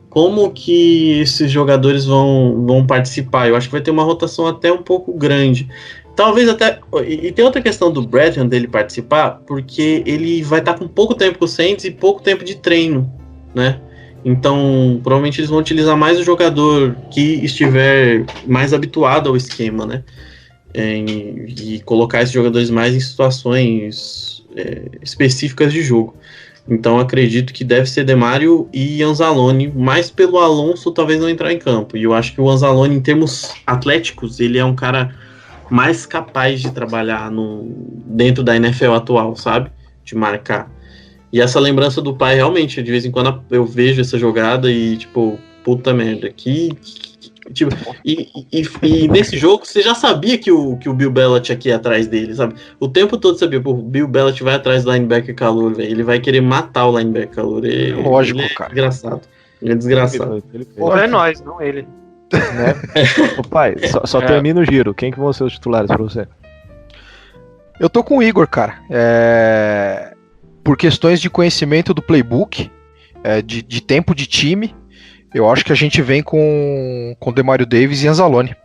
como que esses jogadores vão participar. Eu acho que vai ter uma rotação até um pouco grande. Talvez até... E tem outra questão do Bradham dele participar, porque ele vai estar com pouco tempo com o Saints e pouco tempo de treino, né? Então, provavelmente eles vão utilizar mais o jogador que estiver mais habituado ao esquema, né? E colocar esses jogadores mais em situações específicas de jogo. Então, acredito que deve ser Demario e Anzalone, mais pelo Alonso talvez não entrar em campo. E eu acho que o Anzalone, em termos atléticos, ele é um cara mais capaz de trabalhar dentro da NFL atual, sabe? De marcar. E essa lembrança do pai, realmente, de vez em quando eu vejo essa jogada e, tipo, puta merda, tipo, e nesse jogo, você já sabia que o Bill Belichick ia atrás dele, sabe? O tempo todo sabia, pô, o Bill Belichick vai atrás do linebacker calor, velho. Ele vai querer matar o linebacker calor. Lógico, ele é cara. Desgraçado. Ele é desgraçado. Porra, é nós, não ele. Né? Ô, pai, só termina o giro. Quem que vão ser os titulares pra você? Eu tô com o Igor, cara. Por questões de conhecimento do playbook, de tempo de time, eu acho que a gente vem com Demario Davis e Anzalone.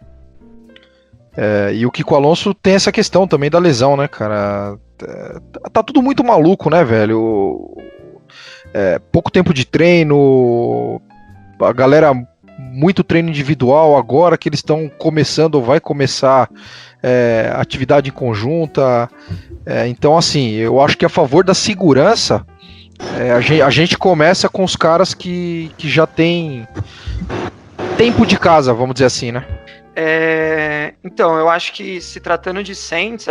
E o Kiko Alonso tem essa questão também da lesão, né, cara? Tá tudo muito maluco, né, velho? Pouco tempo de treino, a galera muito treino individual, agora que eles estão começando ou vai começar atividade em conjunta. Então, assim, eu acho que a favor da segurança, a gente começa com os caras que já tem tempo de casa, vamos dizer assim, né? Então, eu acho que se tratando de Saints,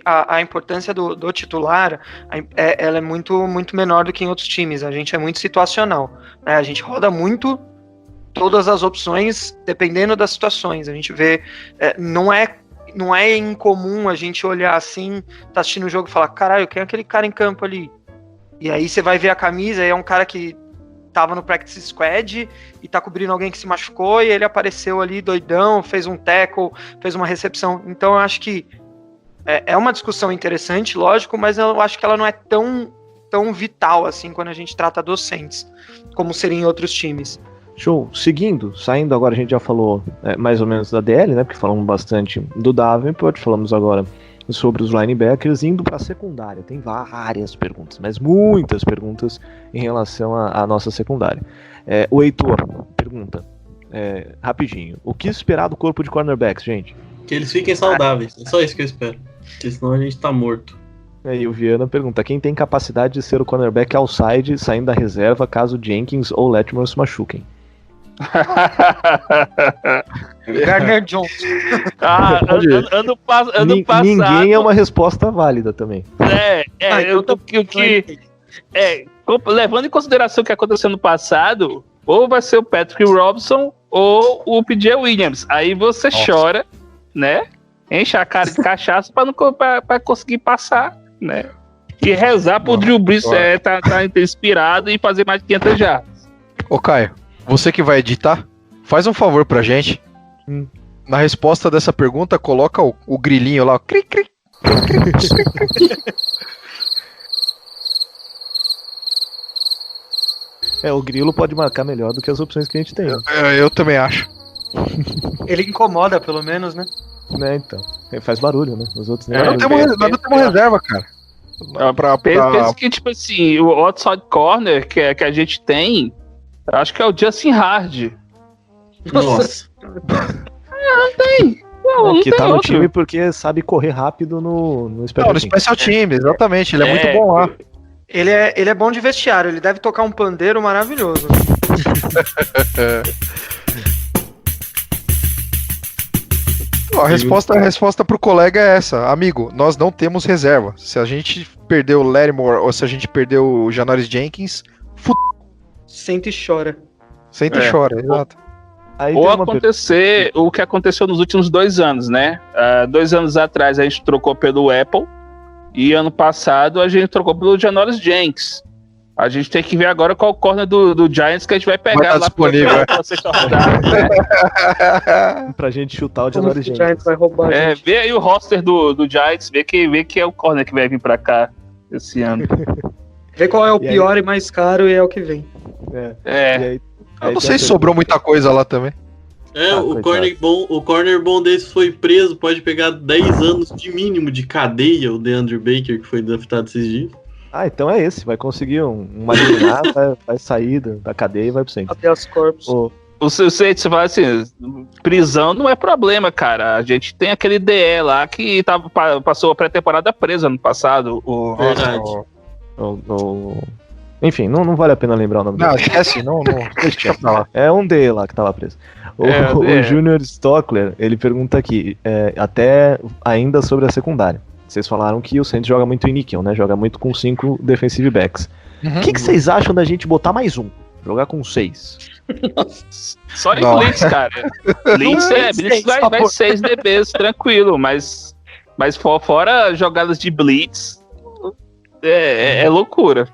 a importância do titular, ela é muito, muito menor do que em outros times. A gente é muito situacional, né? A gente roda muito todas as opções dependendo das situações. A gente vê, não é incomum a gente olhar assim, tá assistindo o jogo e falar, caralho, quem é aquele cara em campo ali? E aí você vai ver a camisa e é um cara que tava no practice squad e tá cobrindo alguém que se machucou e ele apareceu ali doidão, fez um tackle, fez uma recepção. Então eu acho que é uma discussão interessante, lógico, mas eu acho que ela não é tão vital assim quando a gente trata dos Saints, como seria em outros times. Show. Saindo agora, a gente já falou mais ou menos da DL, né? Porque falamos bastante do Davenport, falamos agora sobre os linebackers, indo para a secundária. Tem várias perguntas, mas muitas perguntas em relação à nossa secundária. O Heitor pergunta, rapidinho, o que esperar do corpo de cornerbacks, gente? Que eles fiquem saudáveis, é só isso que eu espero. Porque senão a gente tá morto. E o Viana pergunta, quem tem capacidade de ser o cornerback outside saindo da reserva caso Jenkins ou Letmore se machuquem? Gardner Johnson. Ano passado. Ninguém é uma resposta válida também. Levando em consideração o que aconteceu no passado, ou vai ser o Patrick Robinson ou o PJ Williams. Aí você chora, né? Enche a cara de cachaça pra conseguir passar, né? E rezar pro Drew Brees tá inspirado e fazer mais de 500 jardas. Ô Caio, você que vai editar, faz um favor pra gente. Na resposta dessa pergunta, coloca o grilinho lá. Cri, cri, cri, cri. O grilo pode marcar melhor do que as opções que a gente tem. Eu também acho. Ele incomoda, pelo menos, né? Então. Ele faz barulho, né? Os outros nem. Nós não temos reserva, cara. Pensa que, tipo assim, o outside corner que a gente tem, acho que é o Justin Hard. Nossa. Não tem. Que tá no time porque sabe correr rápido no Special Team. No Special Team, exatamente. Ele é muito bom lá. Ele é bom de vestiário, ele deve tocar um pandeiro maravilhoso. A resposta pro colega é essa. Amigo, nós não temos reserva. Se a gente perdeu o Lattimore ou se a gente perdeu o Janoris Jenkins, Senta e chora. Senta e chora, exato. Ou acontecer o que aconteceu nos últimos 2 anos, né? 2 anos atrás a gente trocou pelo Apple e ano passado a gente trocou pelo Janoris Jenkins. A gente tem que ver agora qual corner do Giants que a gente vai pegar Vai tá lá disponível, pra sexta rodada, né? Pra gente chutar o Como Janory que o Jenkins. Giants vai roubar, gente? Vê aí o roster do Giants, vê que é o corner que vai vir pra cá esse ano. Vê qual é o E aí? pior e mais caro e é o que vem. E É, aí, Eu não sei se sobrou muita coisa lá também. O coitado. corner bom desse foi preso, pode pegar 10 anos de mínimo de cadeia, o DeAndre Baker, que foi draftado esses dias. então é esse. Vai conseguir uma liminar, vai sair da cadeia e vai pro centro. Habeas corpus. o Saints fala assim, prisão não é problema, cara. A gente tem aquele DE lá que passou a pré-temporada preso ano passado. Verdade. Enfim, não vale a pena lembrar o nome Não, dele. esquece, não, deixa pra lá. É um D lá que tava preso. O É. Junior Stockler, ele pergunta aqui, até ainda sobre a secundária. Vocês falaram que o Saints joga muito em níquel, né? Joga muito com 5 defensive backs. O que vocês acham da gente botar mais um? Jogar com 6? Só em Não. Blitz, cara. Blitz vai 6 DBs, tranquilo, mas fora jogadas de Blitz, é loucura.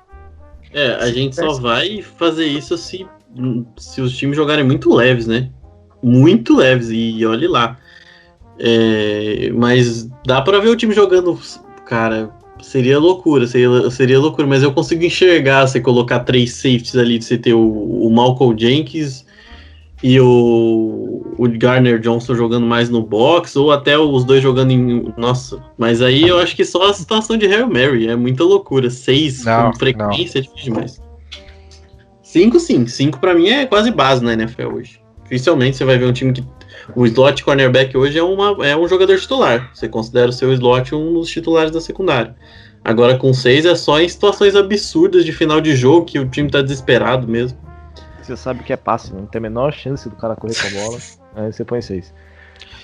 A gente só vai fazer isso se os times jogarem muito leves, né? Muito leves, e olhe lá. Mas dá pra ver o time jogando, cara, seria loucura, mas eu consigo enxergar você colocar 3 safeties ali, de você ter o Malcolm Jenkins e o Garner Johnson jogando mais no box, ou até os dois jogando em... Nossa, mas aí eu acho que só a situação de Hail Mary, é muita loucura. 6 com frequência é difícil demais. 5 sim, 5 pra mim é quase base na NFL hoje. Dificilmente você vai ver um time que... O slot cornerback hoje é um jogador titular. Você considera o seu slot um dos titulares da secundária. Agora com 6 é só em situações absurdas de final de jogo, que o time tá desesperado mesmo. Você sabe que é passe, não tem a menor chance do cara correr com a bola. Aí você põe 6.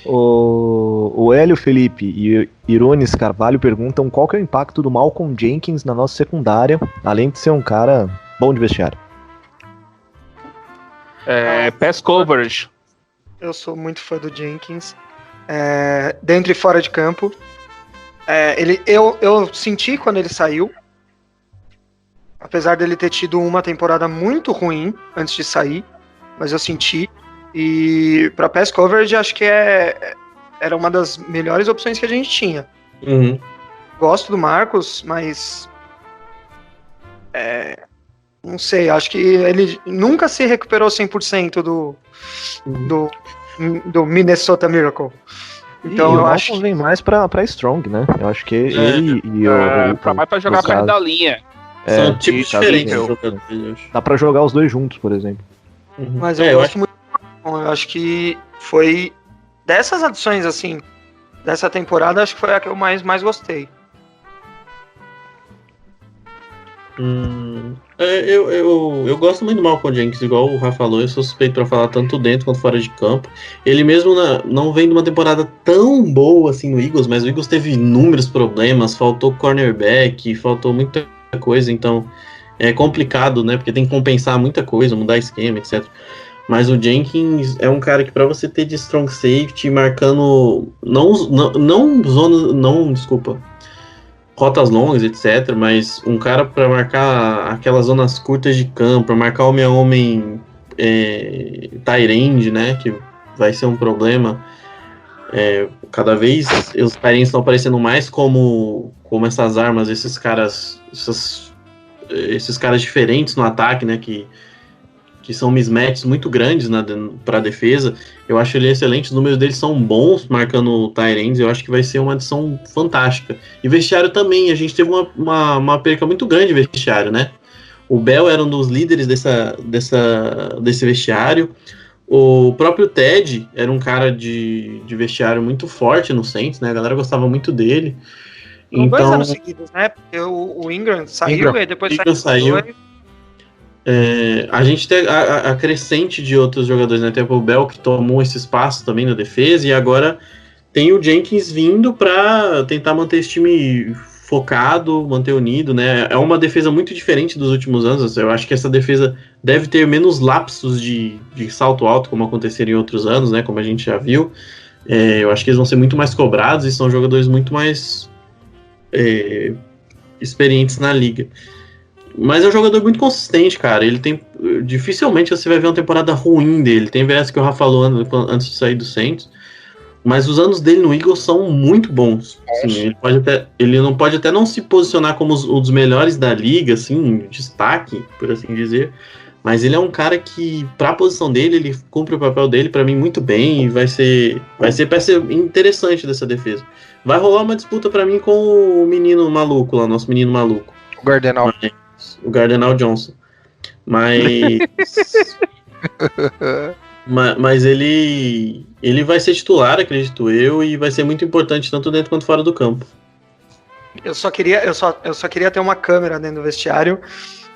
O Hélio Felipe e Irones Carvalho perguntam qual que é o impacto do Malcolm Jenkins na nossa secundária, além de ser um cara bom de vestiário. Pass coverage. Eu sou muito fã do Jenkins. Dentro e fora de campo. Eu senti quando ele saiu. Apesar dele ter tido uma temporada muito ruim antes de sair. Mas eu senti. E para pass coverage, acho que era uma das melhores opções que a gente tinha. Uhum. Gosto do Marcos, mas... não sei, acho que ele nunca se recuperou 100% do Minnesota Miracle. Então eu acho que vem mais pra Strong, né? Eu acho que ele e o... Mais pra jogar perto da linha. São tipos diferentes. Dá pra jogar os dois juntos, por exemplo. Uhum. Mas eu gosto muito. Eu acho que foi dessas adições, assim, dessa temporada, acho que foi a que eu mais gostei. Eu gosto muito do Malcolm Jenkins, igual o Rafa falou, eu sou suspeito pra falar tanto dentro quanto fora de campo. Ele mesmo não vem de uma temporada tão boa assim no Eagles, mas o Eagles teve inúmeros problemas, faltou cornerback, faltou muita coisa, então é complicado, né, porque tem que compensar muita coisa, mudar esquema, etc. Mas o Jenkins é um cara que pra você ter de strong safety, marcando rotas longas, etc, mas um cara para marcar aquelas zonas curtas de campo, para marcar homem a homem tight end, né, que vai ser um problema. Cada vez os tight ends estão aparecendo mais como essas armas, esses caras diferentes no ataque, né, que são mismatches muito grandes para a defesa. Eu acho ele excelente, os números dele são bons marcando tight ends, eu acho que vai ser uma adição fantástica. E vestiário também, a gente teve uma perca muito grande de vestiário, né? O Bell era um dos líderes desse vestiário, o próprio Ted era um cara de vestiário muito forte no Saints, né? A galera gostava muito dele. Então, 2 anos seguidos, né? Porque o Ingram saiu e depois saiu. A gente tem a crescente de outros jogadores, né? Tem o Bell que tomou esse espaço também na defesa, e agora tem o Jenkins vindo para tentar manter esse time focado, manter unido, né? É uma defesa muito diferente dos últimos anos. Eu acho que essa defesa deve ter menos lapsos de salto alto, como aconteceram em outros anos, né? Como a gente já viu. Eu acho que eles vão ser muito mais cobrados e são jogadores muito mais experientes na liga. Mas é um jogador muito consistente, cara. Ele tem. Dificilmente você vai ver uma temporada ruim dele. Tem vezes que o Rafa falou antes de sair do Saints. Mas os anos dele no Eagles são muito bons. Assim, ele não pode até não se posicionar como um dos melhores da liga, assim, destaque, por assim dizer. Mas ele é um cara que, pra posição dele, ele cumpre o papel dele, pra mim, muito bem. E vai ser peça interessante dessa defesa. Vai rolar uma disputa pra mim com o menino maluco lá, nosso menino maluco. O Gardenal. O Gardenal Johnson. Mas ele vai ser titular, acredito eu, e vai ser muito importante tanto dentro quanto fora do campo. Eu só queria ter uma câmera dentro do vestiário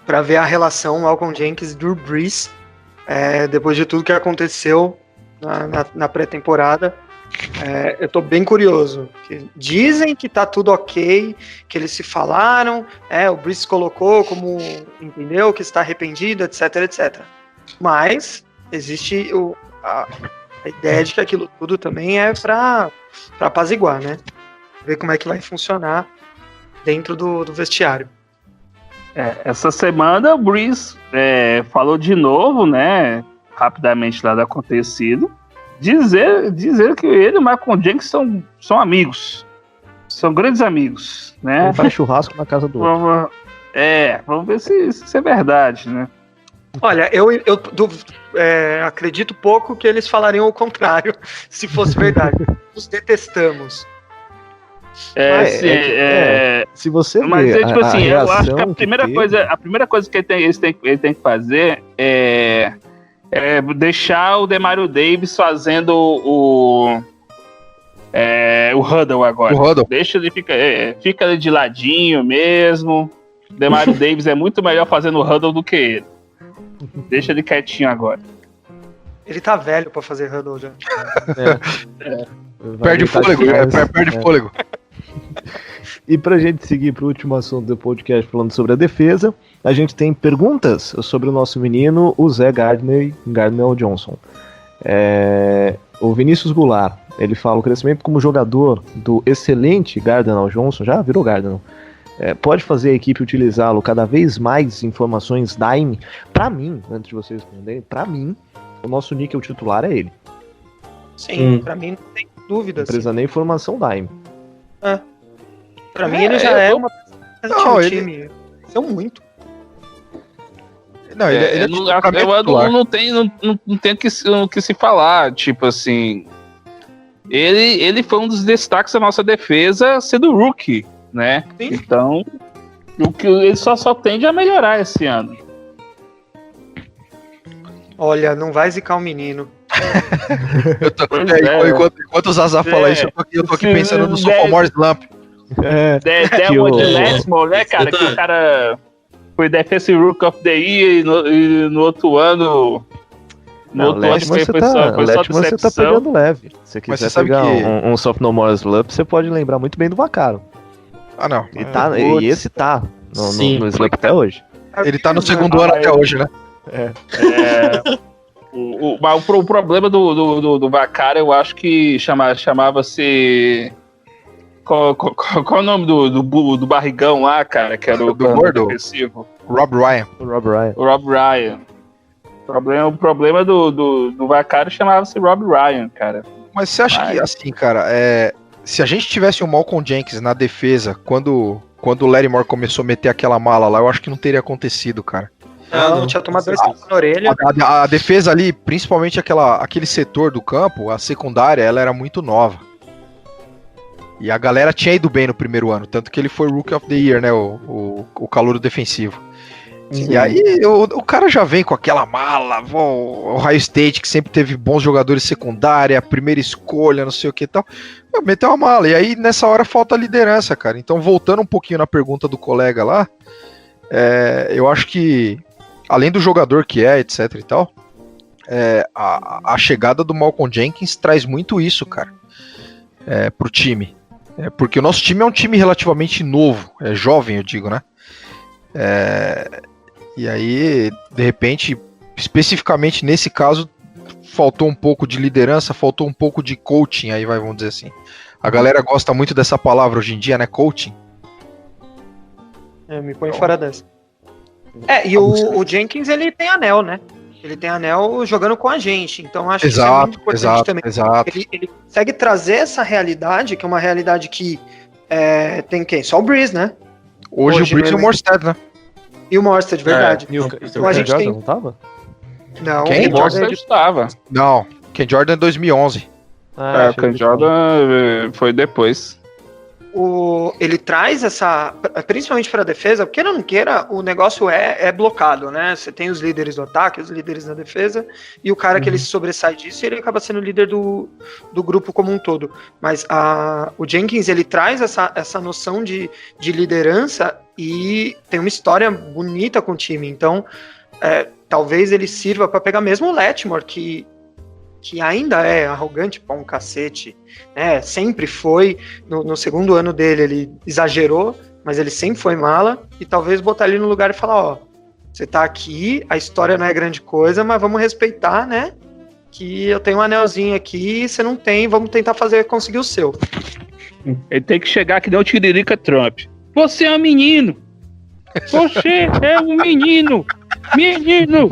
para ver a relação Malcolm Jenkins e Drew Brees depois de tudo que aconteceu na pré-temporada. Eu tô bem curioso. Dizem que tá tudo ok, que eles se falaram, o Brees colocou como, entendeu, que está arrependido, etc, etc. Mas existe a ideia de que aquilo tudo também é pra apaziguar, né? Ver como é que vai funcionar dentro do vestiário. Essa semana o Brees falou de novo, né? Rapidamente lá do acontecido. Dizer que ele e o Malcolm Jenkins são amigos. São grandes amigos, né? Faz churrasco na casa do outro. Vamos ver se isso é verdade, né? Olha, eu acredito pouco que eles falariam o contrário, se fosse verdade. Nos detestamos. Se você mas ver tipo assim, eu acho que a a primeira coisa que ele tem que fazer é deixar o Demario Davis fazendo o huddle agora. O huddle. Deixa ele fica de ladinho mesmo. O Demario Davis é muito melhor fazendo o huddle do que ele. Deixa ele quietinho agora. Ele tá velho pra fazer huddle já. Perde fôlego, perde fôlego. E pra gente seguir pro último assunto do podcast falando sobre a defesa, a gente tem perguntas sobre o nosso menino, o Zé Gardner Johnson. O Vinícius Goulart, ele fala: o crescimento como jogador do excelente Gardner Johnson, já virou Gardner, pode fazer a equipe utilizá-lo cada vez mais informações Dime? Pra mim, antes de vocês responderem, pra mim, o nosso níquel titular é ele. Sim, pra mim não tem dúvida. Não precisa nem informação Dime. Pra mim ele já é uma peça do time. São muito. Não, ele não tem o que se falar. Tipo assim, ele foi um dos destaques da nossa defesa sendo rookie, né? Sim. Então, o que ele só tende a melhorar esse ano. Olha, não vai zicar o menino. Enquanto o Zaza fala isso, eu tô aqui pensando no Sophomore Slump. Delmo de Lesmore, né, cara? Que o cara foi Defensive Rookie of the Year e no outro ano. No outro ano foi só decepção. Você tá pegando leve. Se você quiser pegar um Sophomore Slump, você pode lembrar muito bem do Vaccaro. Ah, não. E esse tá no Slump até hoje. Ele tá no segundo ano até hoje, né? O problema do Vaccaro, eu acho que chamava-se. Qual é o nome do barrigão lá, cara? Que era o gordo defensivo? Rob Ryan. O problema do Vaccaro chamava-se Rob Ryan, cara. Mas você acha que, assim, cara, se a gente tivesse o Malcolm Jenkins na defesa, quando o Larry Moore começou a meter aquela mala lá, eu acho que não teria acontecido, cara. Não tinha tomado 2 tapas na orelha. A defesa ali, principalmente aquele setor do campo, a secundária, ela era muito nova. E a galera tinha ido bem no primeiro ano, tanto que ele foi Rookie of the Year, né, o calouro defensivo. Sim. E aí o cara já vem com aquela mala, o Ohio State, que sempre teve bons jogadores secundária, primeira escolha, não sei o que e tal, meteu uma mala. E aí nessa hora falta liderança, cara. Então, voltando um pouquinho na pergunta do colega lá, eu acho que, além do jogador que etc e tal, a chegada do Malcolm Jenkins traz muito isso, cara, pro time. Porque o nosso time é um time relativamente novo, jovem, eu digo, né? E aí, de repente, especificamente nesse caso, faltou um pouco de liderança, faltou um pouco de coaching, aí vamos dizer assim. A galera gosta muito dessa palavra hoje em dia, né? Coaching. Me põe fora dessa. E o Jenkins, ele tem anel, né? Ele tem anel jogando com a gente, então acho que isso é muito importante também. Ele consegue trazer essa realidade, que é uma realidade que tem quem? Só o Breeze, né? Hoje o Breeze e o Morstead, né? E o Morstead, verdade. Então a gente Jordan não tava? Não, quem? O Morstead estava. Não, Ken Jordan em 2011. O Ken Jordan foi depois. Ele traz essa, principalmente para a defesa, porque não queira, o negócio é blocado, né? Você tem os líderes do ataque, os líderes da defesa, e o cara que ele se sobressai disso, ele acaba sendo o líder do grupo como um todo. Mas o Jenkins, ele traz essa noção de liderança e tem uma história bonita com o time. Então, talvez ele sirva para pegar mesmo o Letmore, que ainda é arrogante pra um cacete, né? Sempre foi. No segundo ano dele, ele exagerou, mas ele sempre foi mala. E talvez botar ele no lugar e falar: você tá aqui, a história não é grande coisa, mas vamos respeitar, né? Que eu tenho um anelzinho aqui, você não tem, vamos tentar conseguir o seu. Ele tem que chegar que nem o Tiririca Trump. Você é um menino! Você é um menino! Menino!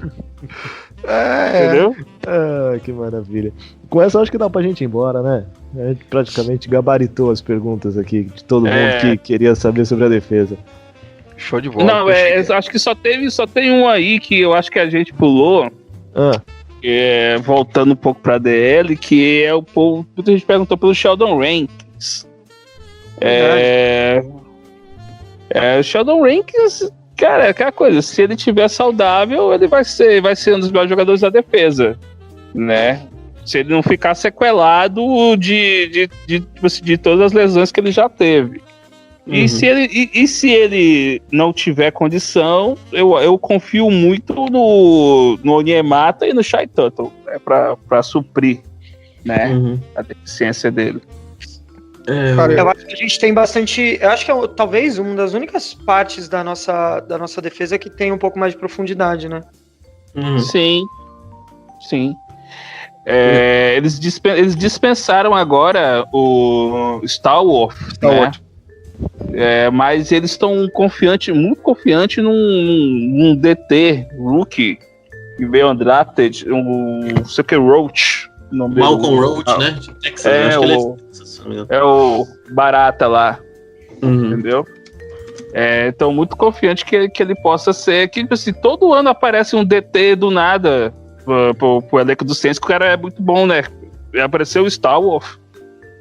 Entendeu? Que maravilha. Com essa acho que dá pra gente ir embora, né? A gente praticamente gabaritou as perguntas aqui de todo mundo que queria saber sobre a defesa. Show de bola. Não, acho que só tem um aí que eu acho que a gente pulou. Voltando um pouco pra DL, que é o povo. Muita gente perguntou pelo Sheldon Rankins. O Sheldon Rankins, cara, é aquela coisa, se ele tiver saudável, ele vai ser um dos melhores jogadores da defesa, né? Se ele não ficar sequelado de todas as lesões que ele já teve. Uhum. E se ele não tiver condição, eu confio muito no Onyemata e no Shai Tuttle, né, pra suprir, né, a deficiência dele. Eu acho que a gente tem bastante. Eu acho que talvez uma das únicas partes da nossa defesa que tem um pouco mais de profundidade, né? Sim. Eles dispensaram agora o Stallworth, né? Mas eles estão muito confiantes num DT rookie que veio undrafted, um Sucker Roach. Malcolm Roach, né? De Texas, acho que ele o Barata lá, entendeu? Então, muito confiante que ele possa ser. Que assim, todo ano aparece um DT do nada pro elenco do Saints, que o cara é muito bom, né? Apareceu o Stallworth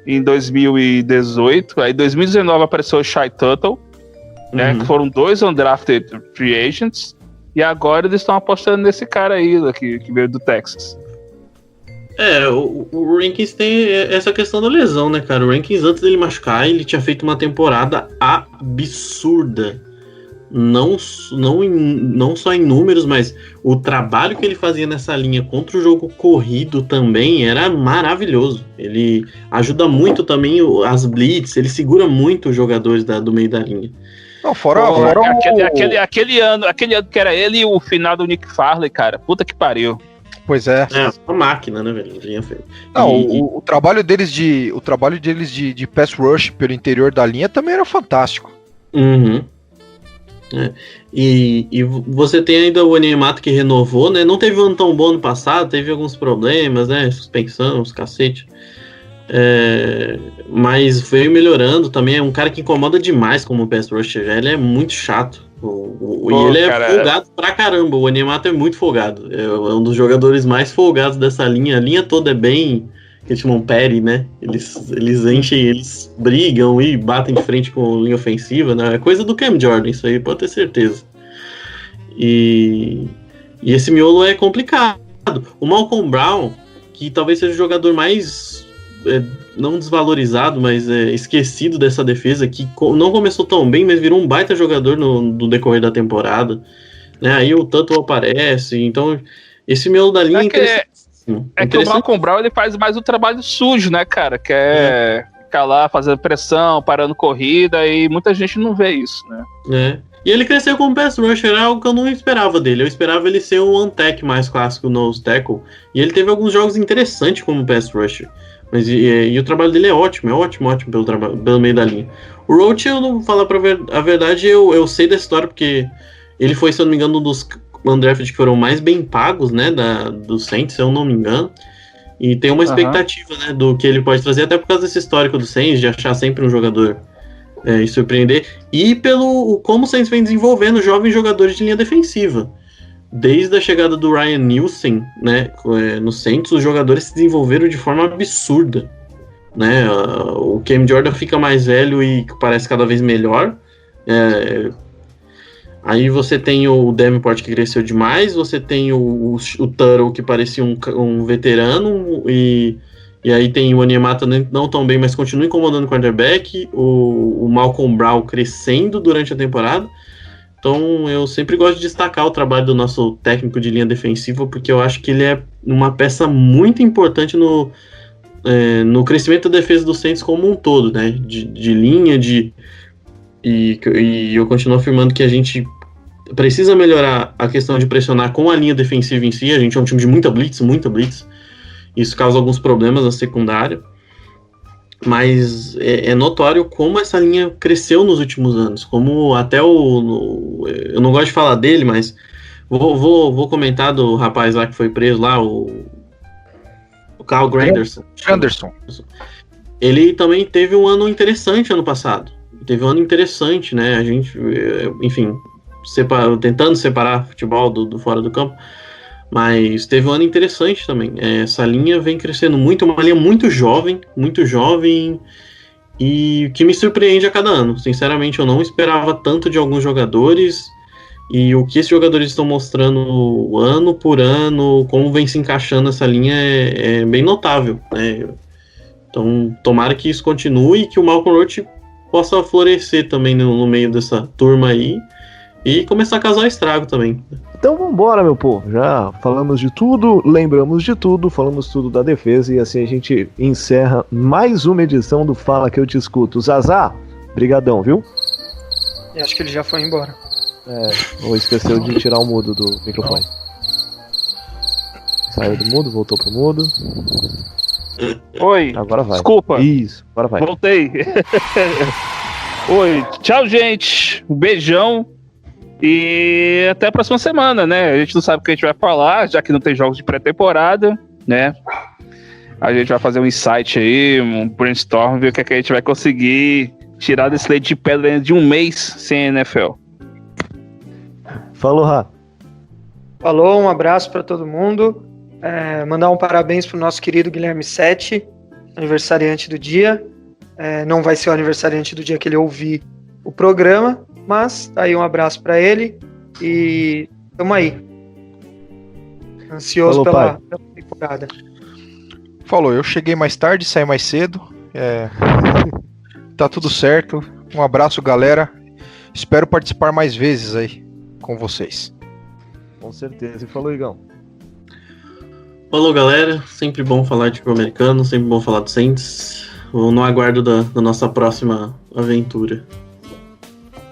em 2018, aí em 2019 apareceu o Shai Tuttle, né? Que foram 2 undrafted free agents, e agora eles estão apostando nesse cara aí que veio do Texas. O Rankins tem essa questão da lesão, né, cara? O Rankins, antes dele machucar, ele tinha feito uma temporada absurda. Não só em números, mas o trabalho que ele fazia nessa linha contra o jogo corrido também era maravilhoso. Ele ajuda muito também as blitz, ele segura muito os jogadores do meio da linha. Não, fora aquele ano que era ele e o final do Nick Farley, cara. Puta que pariu. Pois é. Uma máquina, né, velho? Linha feia. Não, o trabalho deles de pass rush pelo interior da linha também era fantástico. E você tem ainda o Onyemata que renovou, né? Não teve um ano tão bom no passado, teve alguns problemas, né? Suspensão, os cacete. Mas veio melhorando também. É um cara que incomoda demais como pass rusher. Ele é muito chato. E ele é folgado pra caramba. O Onyemata é muito folgado. É um dos jogadores mais folgados dessa linha. A linha toda é bem... que eles chamam Perry, né? Eles enchem, eles brigam e batem de frente com a linha ofensiva, né? É coisa do Cam Jordan, isso aí pode ter certeza. E esse miolo é complicado. O Malcolm Brown, que talvez seja o jogador mais... não desvalorizado, mas esquecido dessa defesa, que não começou tão bem, mas virou um baita jogador no decorrer da temporada, né? Aí o Tuttle aparece, então esse miolo da linha que o Malcolm Brown ele faz mais o trabalho sujo, né, cara? Que é ficar lá fazendo pressão, parando corrida, e muita gente não vê isso, né? E ele cresceu como pass rusher, era algo que eu não esperava dele. Eu esperava ele ser um one-tech mais clássico no nose tackle, e ele teve alguns jogos interessantes como pass rusher. Mas e o trabalho dele é ótimo pelo meio da linha. O Roach, eu não vou falar a verdade, eu sei da história, porque Ele foi, se eu não me engano, um dos undrafted que foram mais bem pagos, né, do Saints, se eu não me engano. E tem uma expectativa, né, do que ele pode trazer, até por causa desse histórico do Saints, de achar sempre um jogador e surpreender. E pelo como o Saints vem desenvolvendo jovens jogadores de linha defensiva. Desde a chegada do Ryan Nielsen, né, no Saints, os jogadores se desenvolveram de forma absurda. Né? O Cam Jordan fica mais velho e parece cada vez melhor. Aí você tem o Davenport que cresceu demais, você tem o Tuttle que parecia um veterano, e aí tem o Onyemata não tão bem, mas continua incomodando o quarterback, o Malcolm Brown crescendo durante a temporada. Então eu sempre gosto de destacar o trabalho do nosso técnico de linha defensiva, porque eu acho que ele é uma peça muito importante no crescimento da defesa do Saints como um todo, né? De linha, e eu continuo afirmando que a gente precisa melhorar a questão de pressionar com a linha defensiva em si. A gente é um time de muita blitz. Isso causa alguns problemas na secundária. Mas é notório como essa linha cresceu nos últimos anos. Como até eu não gosto de falar dele, mas vou comentar do rapaz lá que foi preso lá, o Carl Granderson. Ele também teve um ano interessante ano passado. Teve um ano interessante, né? A gente, enfim, tentando separar futebol do fora do campo. Mas teve um ano interessante também. Essa linha vem crescendo muito, uma linha muito jovem, e que me surpreende a cada ano. Sinceramente, eu não esperava tanto de alguns jogadores, e o que esses jogadores estão mostrando ano por ano, como vem se encaixando essa linha, é bem notável, né? Então, tomara que isso continue e que o Malcolm Roach possa florescer também no meio dessa turma aí, e começar a causar estrago também. Então vambora, meu povo. Já falamos de tudo, lembramos de tudo, falamos tudo da defesa, e assim a gente encerra mais uma edição do Fala Que Eu Te Escuto. Zazá, brigadão, viu? Eu acho que ele já foi embora. Ou esqueceu de tirar o mudo do microfone. Saiu do mudo, voltou pro mudo. Oi, agora vai. Desculpa. Isso, agora vai. Voltei. Oi, tchau, gente. Um beijão. E até a próxima semana, né? A gente não sabe o que a gente vai falar, já que não tem jogos de pré-temporada, né? A gente vai fazer um insight aí, um brainstorm, ver o que é que a gente vai conseguir tirar desse leite de pedra de um mês sem NFL. Falou, Rá. Falou, um abraço para todo mundo. Mandar um parabéns pro nosso querido Guilherme Sete, aniversariante do dia. Não vai ser o aniversariante do dia que ele ouvir o programa, mas tá aí um abraço para ele e tamo aí. Ansioso pela temporada. Falou, eu cheguei mais tarde, saí mais cedo. Tá tudo certo. Um abraço, galera. Espero participar mais vezes aí com vocês. Com certeza. E falou, Igão. Falou, galera. Sempre bom falar de futebol americano, sempre bom falar do Saints. Vou no aguardo da nossa próxima aventura.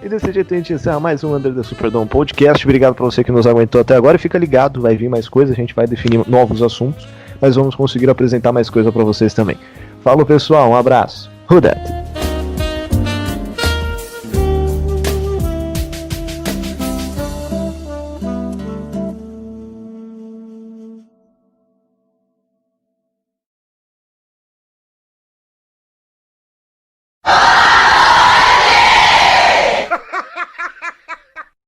E desse jeito a gente encerra mais um Under the Superdome Podcast. Obrigado pra você que nos aguentou até agora. E fica ligado, vai vir mais coisa, a gente vai definir novos assuntos, mas vamos conseguir apresentar mais coisa pra vocês também. Falou, pessoal, um abraço. Who dat?